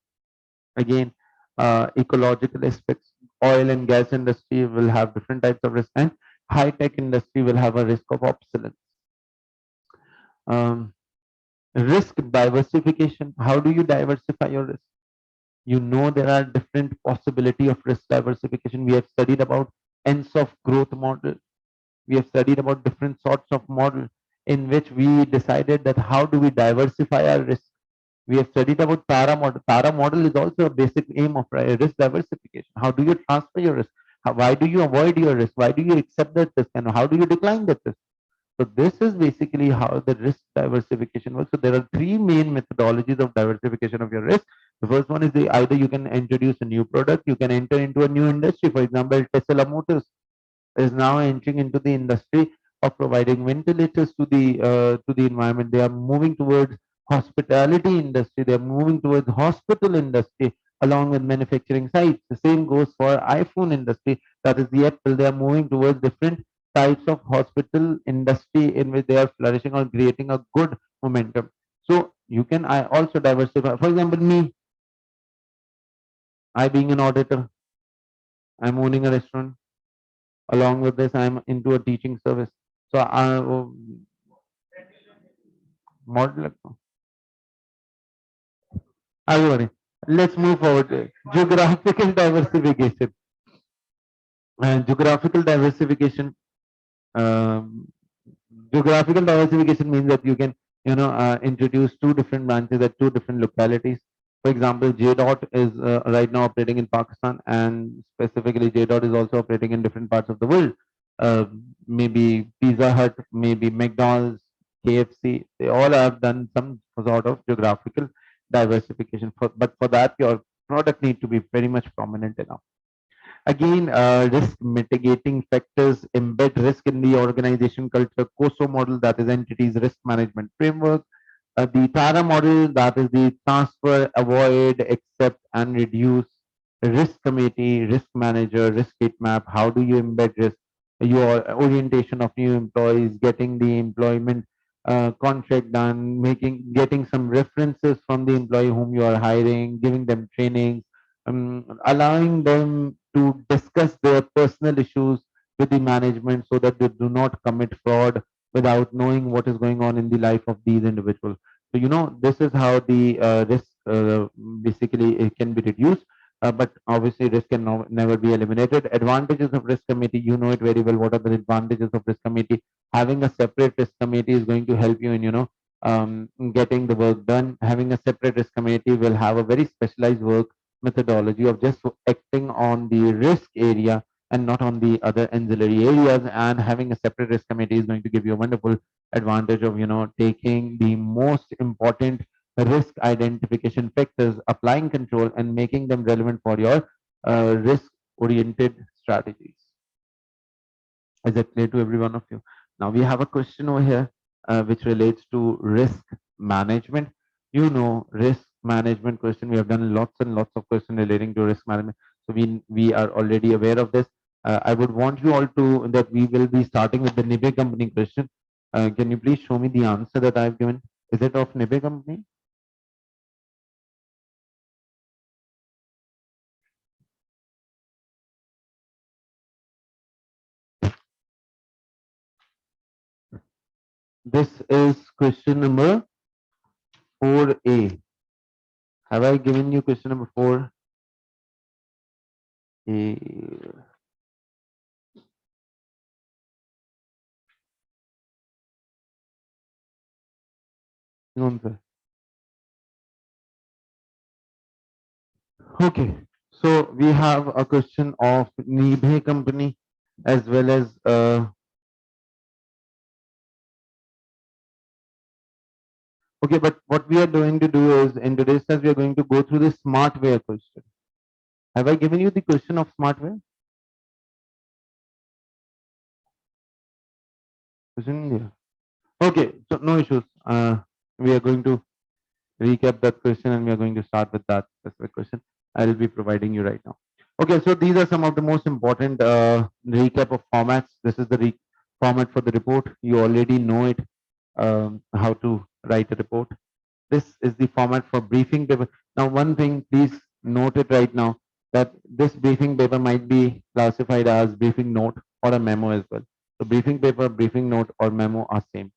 Again, ecological aspects. Oil and gas industry will have different types of risk, and high tech industry will have a risk of obsolescence. Um, Risk diversification. How do you diversify your risk? You know there are different possibility of risk diversification. We have studied about ends of growth model. We have studied about different sorts of model in which we decided that how do we diversify our risk. We have studied about Tara model. Tara model is also a basic aim of risk diversification. How do you transfer your risk? Why do you avoid your risk? Why do you accept that risk? And how do you decline that risk? So this is basically how the risk diversification works. So there are three main methodologies of diversification of your risk. The first one is either you can introduce a new product, you can enter into a new industry. For example, Tesla Motors is now entering into the industry of providing ventilators to the environment. They are moving towards hospitality industry. They are moving towards hospital industry along with manufacturing sites. The same goes for iPhone industry. That is the Apple. They are moving towards different types of hospital industry in which they are flourishing or creating a good momentum. So you can I also diversify. For example, me, I being an auditor, I'm owning a restaurant. Along with this, I'm into a teaching service. So I model. Agora, let's move forward. Geographical diversification. And geographical diversification. Um, Geographical diversification means that you can, introduce two different branches at two different localities. For example, J dot is right now operating in Pakistan, and specifically J dot is also operating in different parts of the world. Uh, Maybe Pizza Hut, maybe McDonald's, KFC. They all have done some sort of geographical diversification. But for that, your product need to be very much prominent enough. Again, risk mitigating factors embed risk in the organization culture. COSO model, that is entities risk management framework. The TARA model, that is the transfer, avoid, accept, and reduce. Risk committee, risk manager, risk heat map. How do you embed risk? Your orientation of new employees, getting the employment contract done, getting some references from the employee whom you are hiring, giving them trainings, allowing them to discuss their personal issues with the management so that they do not commit fraud without knowing what is going on in the life of these individuals. So, this is how the risk basically it can be reduced. But obviously, risk can never be eliminated. Advantages of risk committee, you know it very well. What are the advantages of risk committee? Having a separate risk committee is going to help you in, getting the work done. Having a separate risk committee will have a very specialized work methodology of just acting on the risk area and not on the other ancillary areas. And having a separate risk committee is going to give you a wonderful advantage of taking the most important risk identification factors, applying control, and making them relevant for your risk oriented strategies. Is that clear to every one of you? Now we have a question over here which relates to risk management. Risk management question. We have done lots and lots of questions relating to risk management. So we are already aware of this. I would want you all to that we will be starting with the Nibe company question. Can you please show me the answer that I've given? Is it of Nibe company? This is question number 4A. Have I given you question number 4? No, sir. Okay, so we have a question of Nibhe company as well as okay, but what we are going to do is in today's class we are going to go through the smartware question. Have I given you the question of smartware? Question here. Okay, so no issues. We are going to recap that question and we are going to start with that specific question. I will be providing you right now. Okay, so these are some of the most important recap of formats. This is the format for the report. You already know it, how to write a report. This is the format for briefing paper. Now, one thing, please note it right now that this briefing paper might be classified as briefing note or a memo as well. So briefing paper, briefing note or memo are same.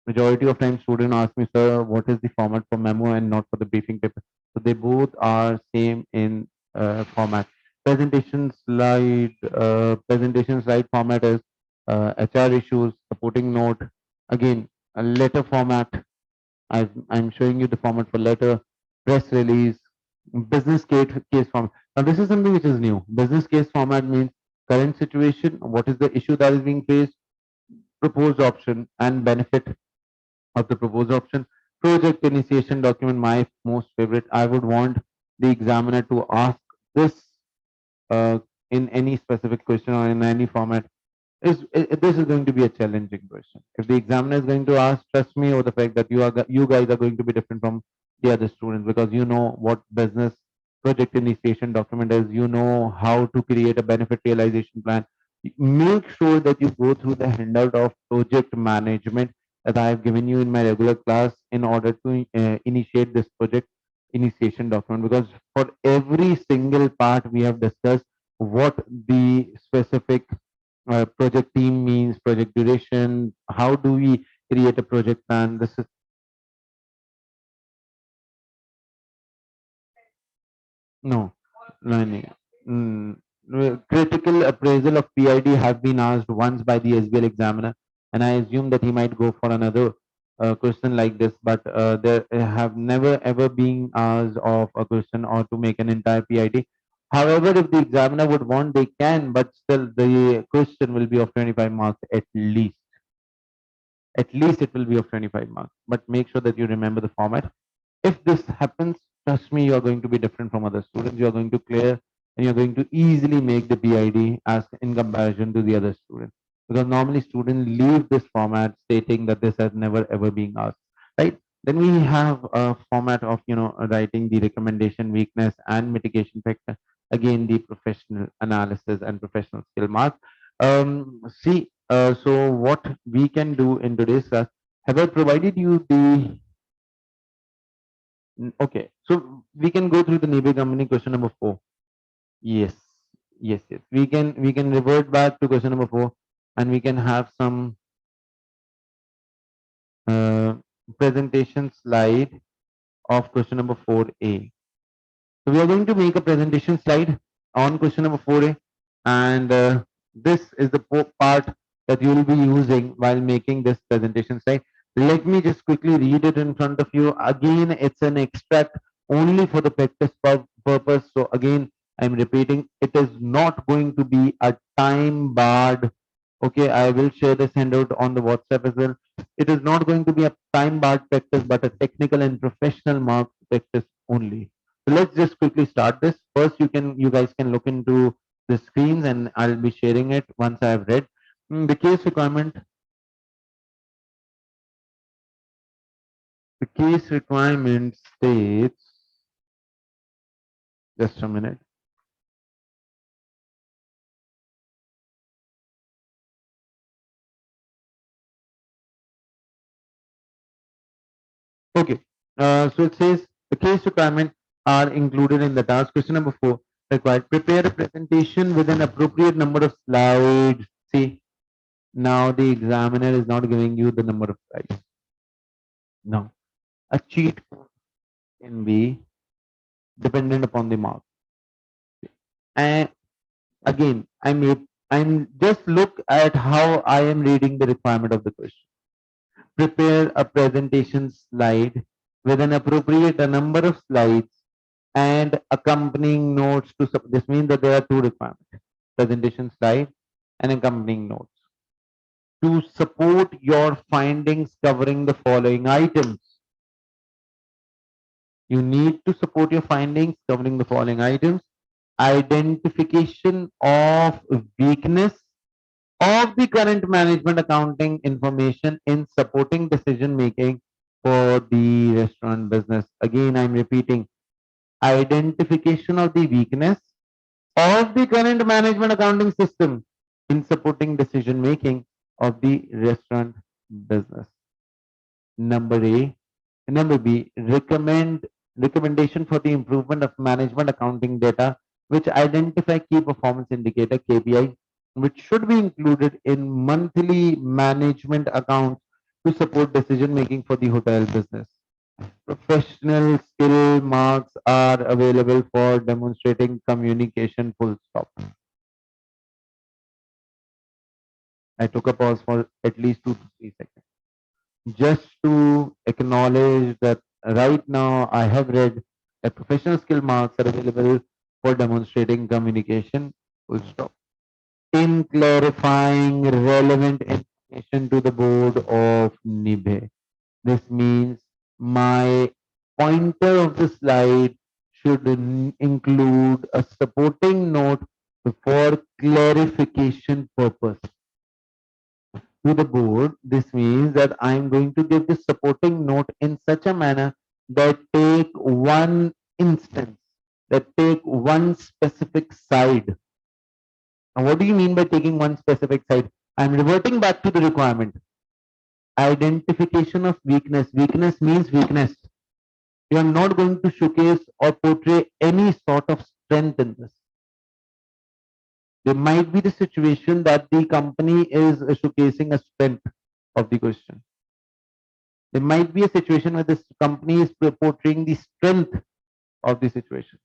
Majority of time student ask me, sir, what is the format for memo and not for the briefing paper? So they both are same in format. Presentation slide format is HR issues, supporting note. Again, a letter format. I'm showing you the format for letter, press release, business case format. Now this is something which is new. Business case format means current situation, what is the issue that is being faced, proposed option and benefit of the proposed option. Project initiation document, my most favorite. I would want the examiner to ask this uh, in any specific question or in any format. This is going to be a challenging question. If the examiner is going to ask, trust me over the fact that you guys are going to be different from the other students because you know what business project initiation document is. You know how to create a benefit realization plan. Make sure that you go through the handout of project management that I have given you in my regular class in order to initiate this project initiation document, because for every single part we have discussed what the specific project team means, project duration, how do we create a project plan. This is no learning. Critical appraisal of PID have been asked once by the SBL examiner, and I assume that he might go for another question like this, but there have never ever been asked of a question or to make an entire PID. However, if the examiner would want, they can, but still the question will be of 25 marks at least. At least it will be of 25 marks, but make sure that you remember the format. If this happens, trust me, you're going to be different from other students. You're going to clear and you're going to easily make the PID as in comparison to the other students. Because normally students leave this format stating that this has never ever been asked, right? Then we have a format of, writing the recommendation, weakness and mitigation factor. Again, the professional analysis and professional skill mark. So what we can do in today's class, have I provided you the okay, so we can go through the neighbor company question number 4. Yes, yes. We can revert back to question number 4, and we can have some uh, presentation slide of question number 4A. So we are going to make a presentation slide on question number 4A, and this is the part that you will be using while making this presentation slide. Let me just quickly read it in front of you. Again, it's an extract only for the practice purpose. So again, I'm repeating, it is not going to be a time barred. Okay, I will share this handout on the WhatsApp as well. It is not going to be a time barred practice, but a technical and professional mark practice only. So let's just quickly start this. First, you guys can look into the screens and I'll be sharing it once I have read. The case requirement. The case requirement states, just a minute. Okay, so it says the case requirement are included in the task. Question number 4 required. Prepare a presentation with an appropriate number of slides. See, now the examiner is not giving you the number of slides. No, a cheat can be dependent upon the mark. And again, I'm just look at how I am reading the requirement of the question. prepare a presentation slide with an appropriate number of slides and accompanying notes to this means that there are two requirements: presentation slide and accompanying notes to support your findings covering the following items. You need to support your findings covering the following items: identification of weakness of the current management accounting information in supporting decision making for the restaurant business. Again, I'm repeating: identification of the weakness of the current management accounting system in supporting decision making of the restaurant business. Number A. Number B, recommendation for the improvement of management accounting data which identify key performance indicator KPI which should be included in monthly management accounts to support decision making for the hotel business. Professional skill marks are available for demonstrating communication, full stop. I took a pause for at least 2 to 3 seconds just to acknowledge that right now I have read that professional skill marks are available for demonstrating communication, full stop. In clarifying relevant information to the board of NIBE. This means my pointer of the slide should include a supporting note for clarification purpose. To the board, this means that I am going to give the supporting note in such a manner that take one instance, that take one specific side. Now, what do you mean by taking one specific side? I'm reverting back to the requirement. Identification of weakness. Weakness means weakness. You are not going to showcase or portray any sort of strength in this. There might be the situation that the company is showcasing a strength of the question. There might be a situation where this company is portraying the strength of the situation.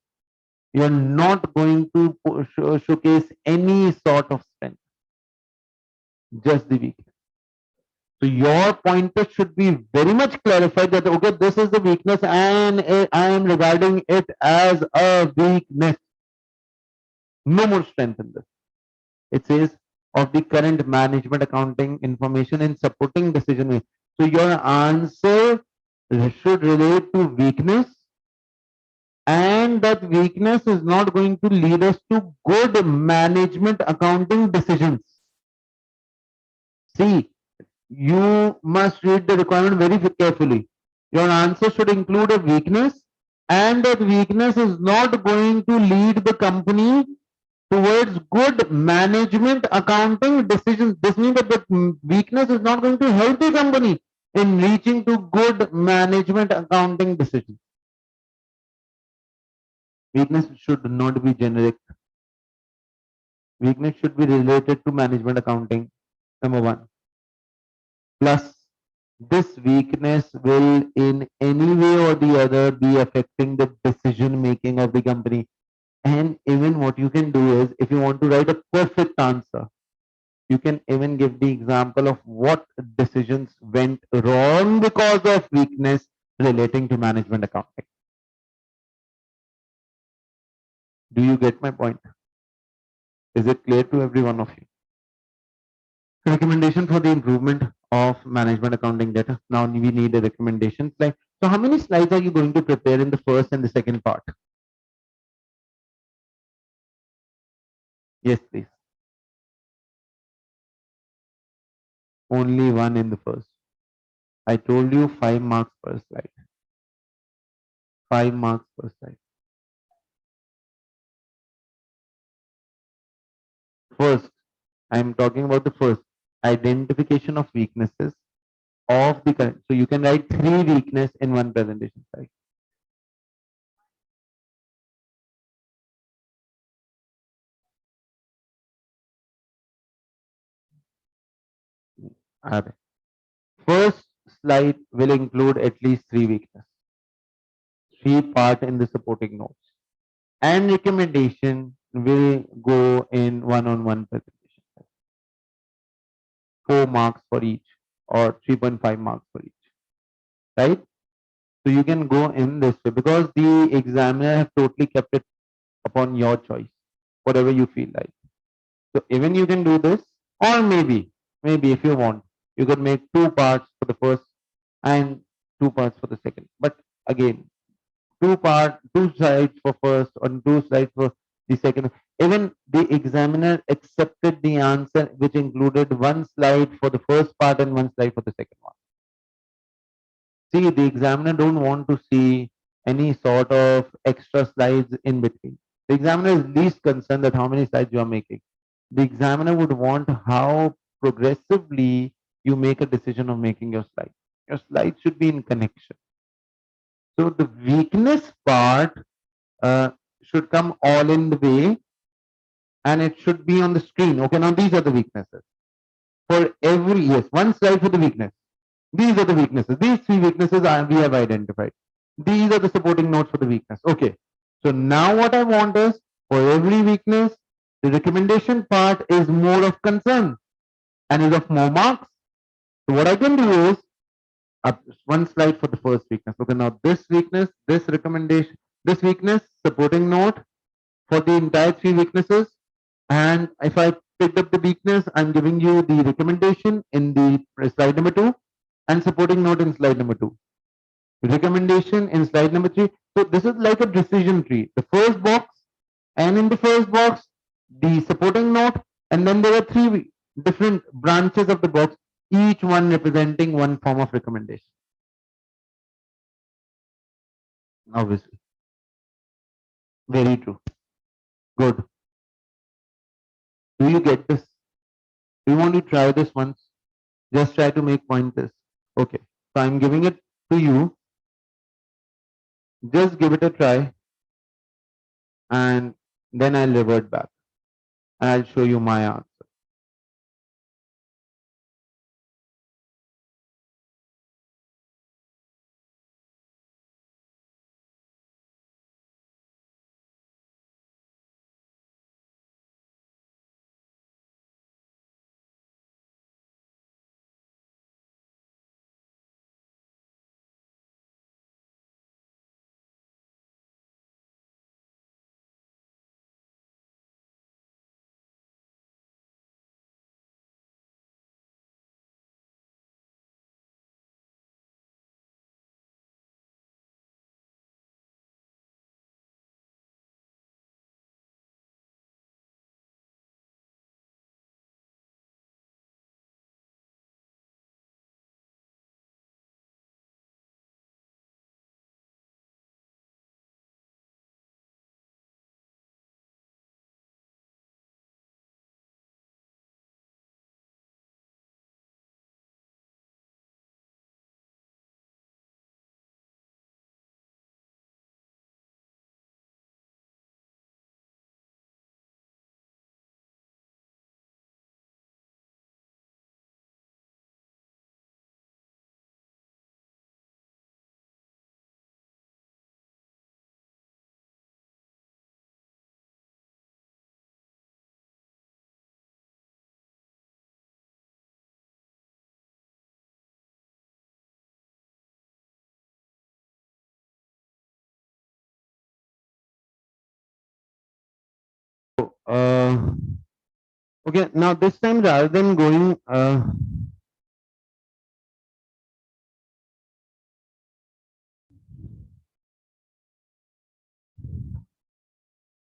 You are not going to showcase any sort of strength, just the weakness. So your pointer should be very much clarified that okay, this is the weakness and I am regarding it as a weakness. No more strength in this. It says of the current management accounting information in supporting decision making. So your answer should relate to weakness, and that weakness is not going to lead us to good management accounting decisions. See, you must read the requirement very carefully. Your answer should include a weakness, and that weakness is not going to lead the company towards good management accounting decisions. This means that the weakness is not going to help the company in reaching to good management accounting decisions. Weakness should not be generic. Weakness should be related to management accounting, number one. Plus, this weakness will in any way or the other be affecting the decision making of the company. And even what you can do is, if you want to write a perfect answer, you can even give the example of what decisions went wrong because of weakness relating to management accounting. Do you get my point? Is it clear to every one of you? Recommendation for the improvement of management accounting data. Now we need a recommendation slide. So how many slides are you going to prepare in the first and the second part? Yes, please. Only one in the first. I told you 5 marks per slide. 5 marks per slide. First, I am talking about the first identification of weaknesses of the current. So you can write 3 weakness in one presentation slide. First slide will include at least 3 weakness. 3 part in the supporting notes. And recommendation will go in one-on-one presentation. 4 marks for each. or 3.5 marks for each, right? So you can go in this way because the examiner have totally kept it upon your choice, whatever you feel like. So even you can do this, or maybe if you want, you could make two parts for the first and two parts for the second. But again, two slides for first and two slides for the second. Even the examiner accepted the answer, which included one slide for the first part and one slide for the second one. See, the examiner don't want to see any sort of extra slides in between. The examiner is least concerned that how many slides you are making. The examiner would want how progressively you make a decision of making your slide. Your slide should be in connection. So the weakness part should come all in the way and it should be on the screen. Okay, now these are the weaknesses. For every, yes, one slide for the weakness. These are the weaknesses. These three weaknesses we have identified. These are the supporting notes for the weakness. Okay. So now what I want is for every weakness, the recommendation part is more of concern and is of more marks. So what I can do is one slide for the first weakness. Okay, now this weakness, this recommendation, this weakness, supporting note for the entire three weaknesses. And if I picked up the weakness, I'm giving you the recommendation in the slide number 2 and supporting note in slide number 2. Recommendation in slide number 3. So this is like a decision tree. The first box, and in the first box, the supporting note, and then there are three different branches of the box, each one representing one form of recommendation. Obviously. Very true. Good. Do you get this? Do you want to try this once? Just try to make pointers. Okay. So I'm giving it to you. Just give it a try. And then I'll revert back. And I'll show you my answer. Uh, okay, now this time rather than going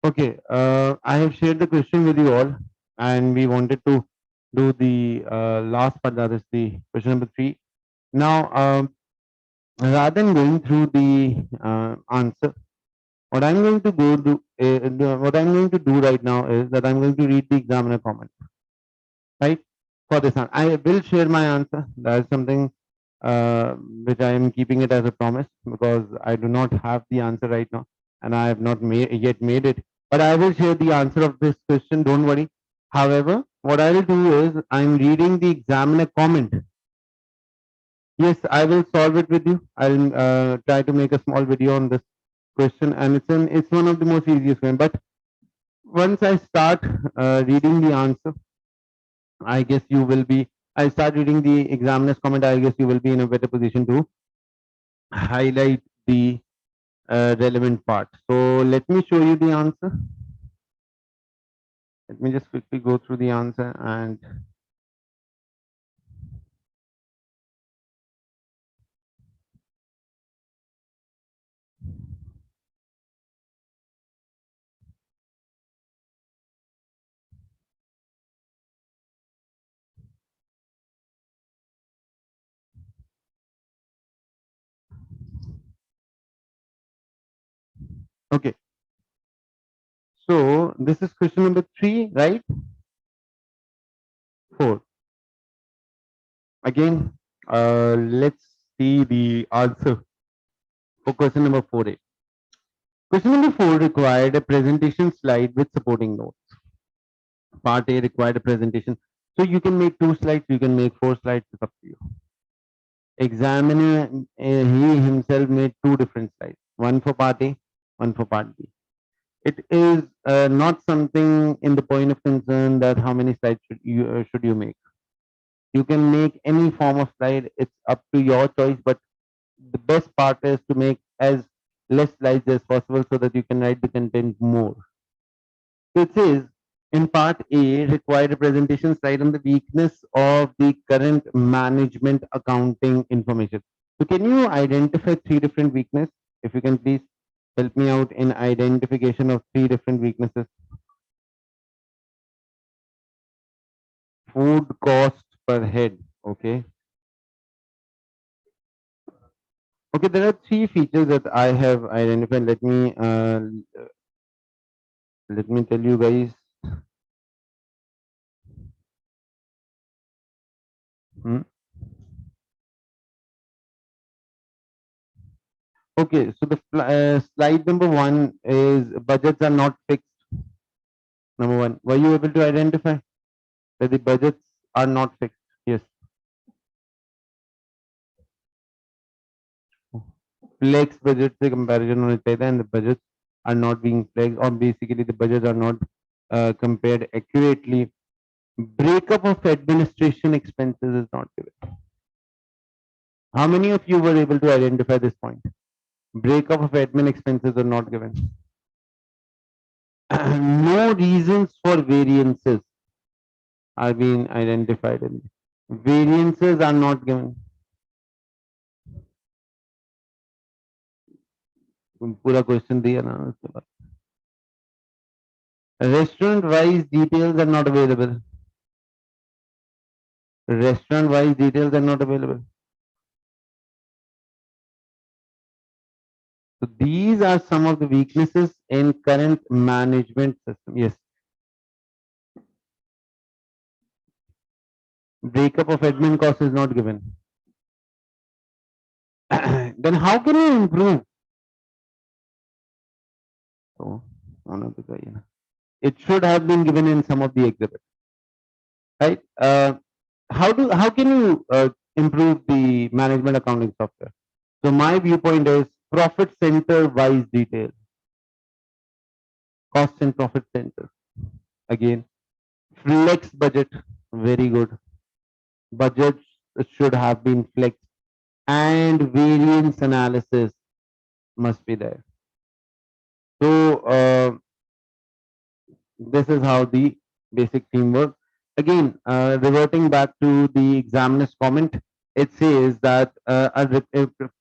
okay, I have shared the question with you all, and we wanted to do the last part, that is the question number 3. Now, rather than going through the answer, what I'm going to go do, what I'm going to do right now is that I'm going to read the examiner comment, right? For this one, I will share my answer. That is something which I am keeping it as a promise because I do not have the answer right now, and I have not yet made it. But I will share the answer of this question. Don't worry. However, what I will do is I'm reading the examiner comment. Yes, I will solve it with you. I'll try to make a small video on this question, and it's one of the most easiest one. But once I start reading the answer, I guess you will be I start reading the examiner's comment, I guess you will be in a better position to highlight the relevant part. So let me show you the answer. Let me just quickly go through the answer and okay. So this is question number 3, right? 4. Again, let's see the answer for question number 4A. Question number 4 required a presentation slide with supporting notes. Part A required a presentation. So you can make 2 slides, you can make 4 slides, it's up to you. Examiner, he himself made 2 different slides, one for part A, one for part B. It is not something in the point of concern that how many slides should you make. You can make any form of slide, it's up to your choice, but the best part is to make as less slides as possible so that you can write the content more. So it says in part A, required a presentation slide on the weakness of the current management accounting information. So can you identify 3 different weaknesses? If you can please help me out in identification of 3 different weaknesses. Food cost per head. Okay. Okay, there are 3 features that I have identified. Let me tell you guys. Okay, so the slide number 1 is budgets are not fixed. Number 1, were you able to identify that the budgets are not fixed? Yes. Flex budget से comparison होना चाहिए and the budgets are not being flexed, or basically the budgets are not compared accurately. Breakup of administration expenses is not given. How many of you were able to identify this point? Breakup of admin expenses are not given. No reasons for variances are being identified. Variances are not given. पूरा question दिया ना उसके बाद. Restaurant wise details are not available. Restaurant wise details are not available. So these are some of the weaknesses in current management system. Yes. Breakup of admin cost is not given. Then how can you improve? So, it should have been given in some of the exhibits, right? How can you improve the management accounting software? So my viewpoint is profit center wise detail, cost and profit center. Again, flex budget, very good. Budgets should have been flexed, and variance analysis must be there. So this is how the basic theme works. Again, reverting back to the examiner's comment, it says that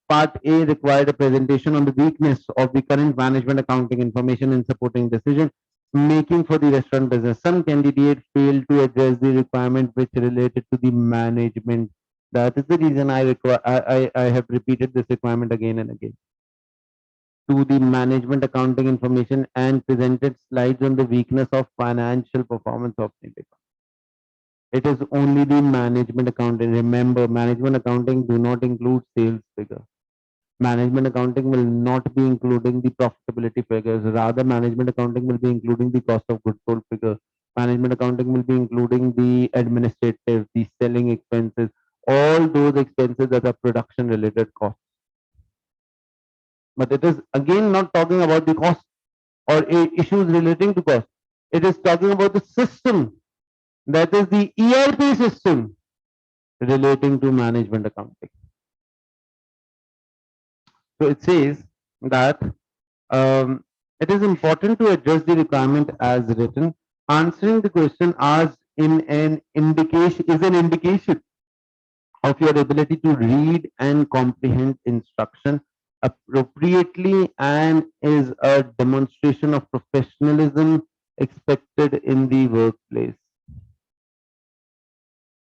part A required a presentation on the weakness of the current management accounting information in supporting decision making for the restaurant business. Some candidates failed to address the requirement which related to the management. That is the reason I have repeated this requirement again and again. To the management accounting information and presented slides on the weakness of financial performance of the data. It is only the management accounting. Remember, management accounting do not include sales figure. Management accounting will not be including the profitability figures. Rather, management accounting will be including the cost of goods sold figure. Management accounting will be including the administrative, the selling expenses, all those expenses that are production related costs. But it is again not talking about the cost or issues relating to cost. It is talking about the system, that is the ERP system. relating to management accounting. So it says that it is important to address the requirement as written. Answering the question as in an indication is an indication of your ability to read and comprehend instruction appropriately and is a demonstration of professionalism expected in the workplace.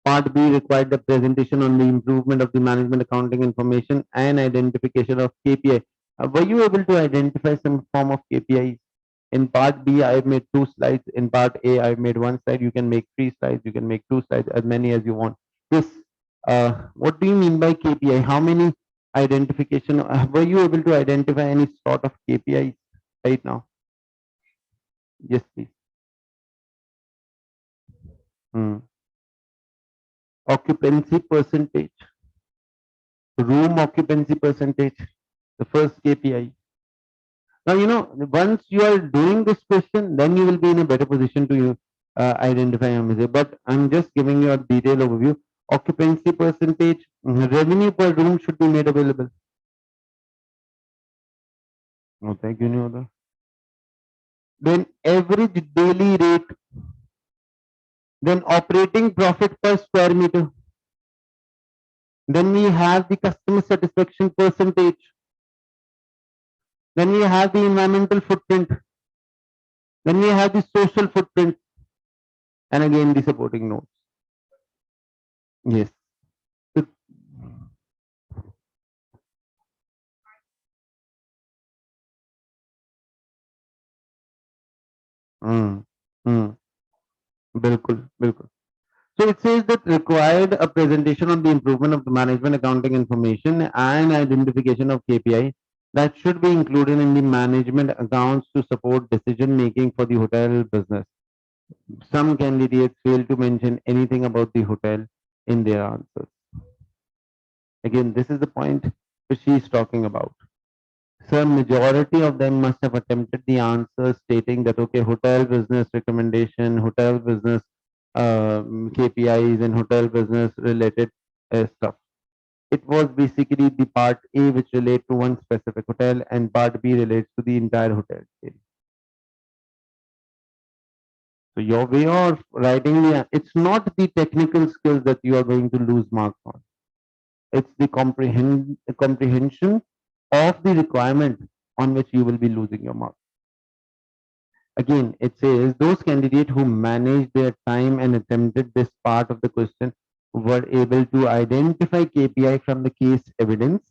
Part B required the presentation on the improvement of the management accounting information and identification of KPI. Were you able to identify some form of KPIs? In part B, I have made 2 slides. In part A, I've made 1 slide. You can make 3 slides. You can make 2 slides, as many as you want. Yes. What do you mean by KPI? How many identification? Were you able to identify any sort of KPIs right now? Yes, please. Hmm. Occupancy percentage, room occupancy percentage, the first KPI. Now, once you are doing this question, then you will be in a better position to identify your mistake. But I'm just giving you a detailed overview. Occupancy percentage, revenue per room should be made available. Okay, then average daily rate, then operating profit per square meter. Then we have the customer satisfaction percentage. Then we have the environmental footprint. Then we have the social footprint. And again, the supporting notes. Yes. बिल्कुल बिल्कुल. So it says that required a presentation on the improvement of the management accounting information and identification of KPI that should be included in the management accounts to support decision making for the hotel business. Some candidates fail to mention anything about the hotel in their answers. Again, this is the point which she is talking about. So majority of them must have attempted the answer stating that okay, hotel business recommendation, hotel business KPIs and hotel business related stuff. It was basically the part A which relate to one specific hotel and part B relates to the entire hotel chain. So your way of writing it's not the technical skills that you are going to lose marks on. It's the comprehension of the requirement on which you will be losing your marks. Again, it says those candidates who managed their time and attempted this part of the question were able to identify KPI from the case evidence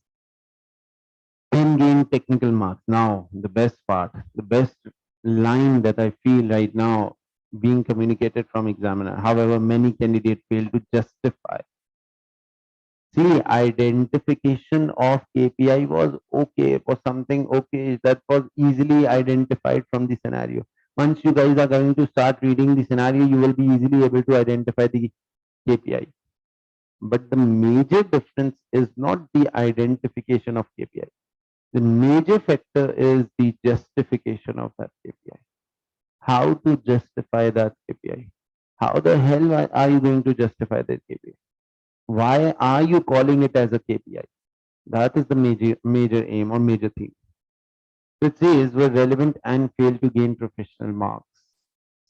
and gain technical marks. Now, the best part, the best line that I feel right now being communicated from examiner. However, many candidates fail to justify. See, identification of KPI was okay, for something okay, that was easily identified from the scenario. Once you guys are going to start reading the scenario, you will be easily able to identify the KPI. But the major difference is not the identification of KPI. The major factor is the justification of that KPI. How to justify that KPI? How the hell are you going to justify that KPI? Why are you calling it as a KPI? That is the major aim or major theme. It says were relevant and failed to gain professional marks.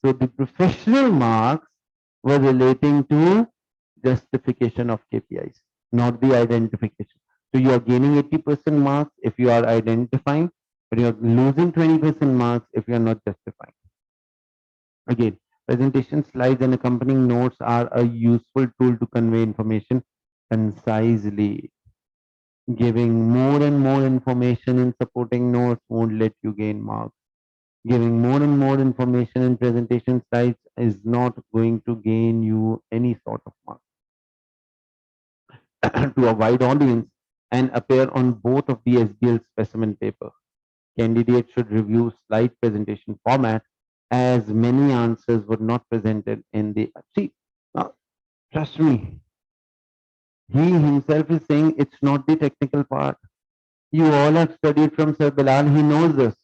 So the professional marks were relating to justification of KPIs, not the identification. So you are gaining 80% marks if you are identifying, but you are losing 20% marks if you are not justifying. Again, presentation slides and accompanying notes are a useful tool to convey information concisely. Giving more and more information in supporting notes won't let you gain marks. Giving more and more information in presentation slides is not going to gain you any sort of marks. To a wide audience and appear on both of the SBL specimen paper. Candidates should review slide presentation format as many answers were not presented in the see. Trust me, he himself is saying it's not the technical part. You all have studied from Sir Bilal, he knows this.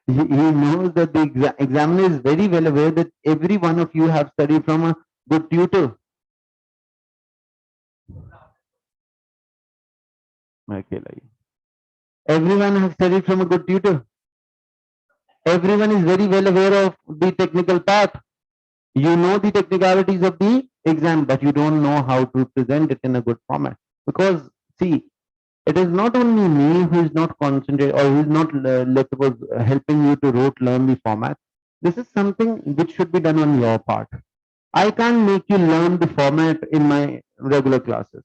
He knows that the examiner is very well aware that every one of you have studied from a Good tutor. Okay, like everyone has studied from a good tutor. Everyone is very well aware of the technical path. You know the technicalities of the exam, but you don't know how to present it in a good format. Because see, it is not only me who is not concentrating or who is not, let's suppose, helping you to rote learn the format. This is something which should be done on your part. I can't make you learn the format in my regular classes.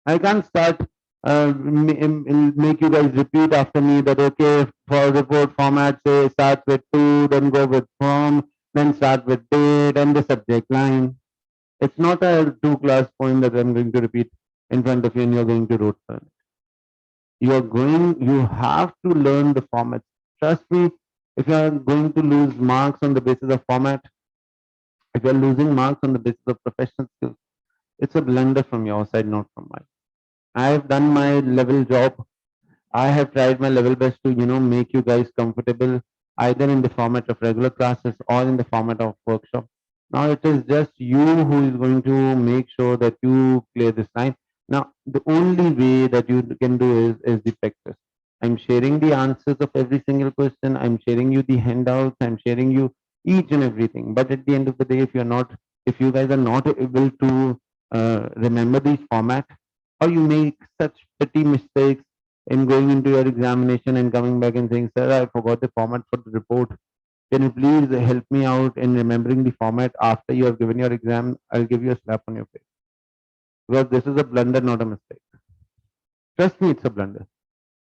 I can't start make you guys repeat after me that okay, for report format say start with to, then go with from, then start with date and the subject line. It's not a 2 class point that I'm going to repeat in front of you and you're going to rote learn. You have to learn the format. Trust me, if you are going to lose marks on the basis of format, if you're losing marks on the basis of professional skills, it's a blunder from your side, not from mine. I have done my level job. I have tried my level best to, make you guys comfortable either in the format of regular classes or in the format of workshop. Now it is just you who is going to make sure that you clear this line. Now the only way that you can do is the practice. I'm sharing the answers of every single question. I'm sharing you the handouts. I'm sharing you each and everything. But at the end of the day, if you guys are not able to remember these format, or you make such petty mistakes in going into your examination and coming back and saying, sir, I forgot the format for the report. Can you please help me out in remembering the format after you have given your exam? I'll give you a slap on your face. Because this is a blunder, not a mistake. Trust me, it's a blunder.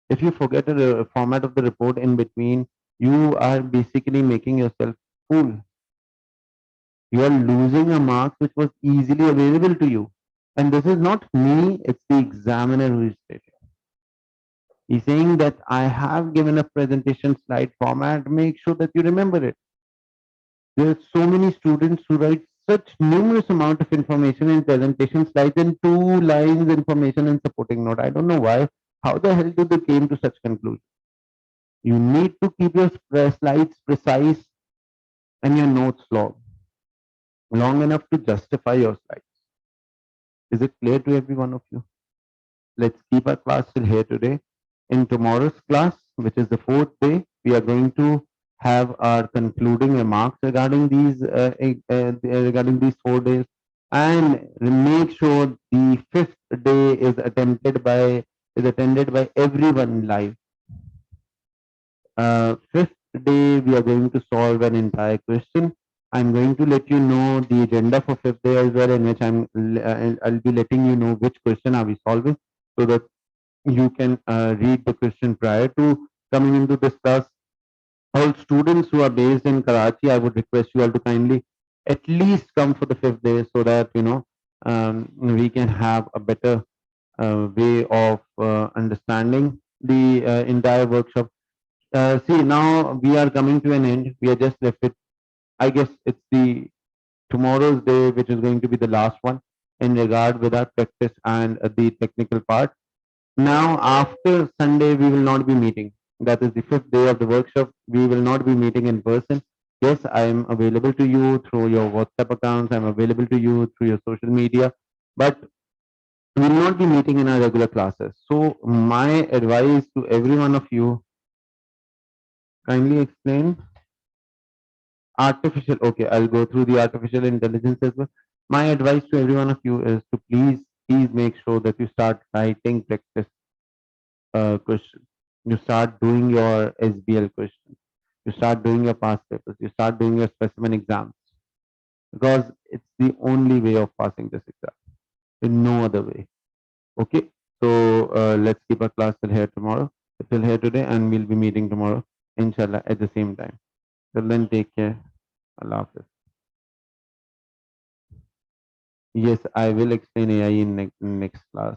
If you forget the format of the report in between, you are basically making yourself fool. You are losing a mark which was easily available to you. And this is not me, it's the examiner who is stating. He's saying that I have given a presentation slide format, make sure that you remember it. There are so many students who write such numerous amount of information in presentation slides and 2 lines information in supporting note. I don't know why. How the hell did they came to such conclusion? You need to keep your slides precise and your notes long enough to justify your slides. Is it clear to every one of you? Let's keep our class till here today. In tomorrow's class, which is the 4th day, we are going to have our concluding remarks regarding these 4 days, and make sure the 5th day is attended by everyone live. 5th day, we are going to solve an entire question. I'm going to let you know the agenda for 5th day as well, in which I'll be letting you know which question are we solving, so that you can read the question prior to coming into this class. All students who are based in Karachi, I would request you all to kindly at least come for the 5th day, so that we can have a better way of understanding the entire workshop. See, now we are coming to an end. We are just left with, I guess it's the tomorrow's day, which is going to be the last one in regard with our practice and the technical part. Now, after Sunday, we will not be meeting. That is the 5th day of the workshop. We will not be meeting in person. Yes, I am available to you through your WhatsApp accounts. I'm available to you through your social media, but we will not be meeting in our regular classes. So, my advice to every one of you, kindly explain artificial. Okay, I'll go through the artificial intelligence as well. My advice to every one of you is to please make sure that you start writing practice question. You start doing your SBL questions. You start doing your past papers. You start doing your specimen exams, because it's the only way of passing this exam. There's no other way. Okay. So let's keep our class till here tomorrow, till here today, and we'll be meeting tomorrow, inshallah, at the same time. Till then, take care. Allah Hafiz. Yes, I will explain AI in next class.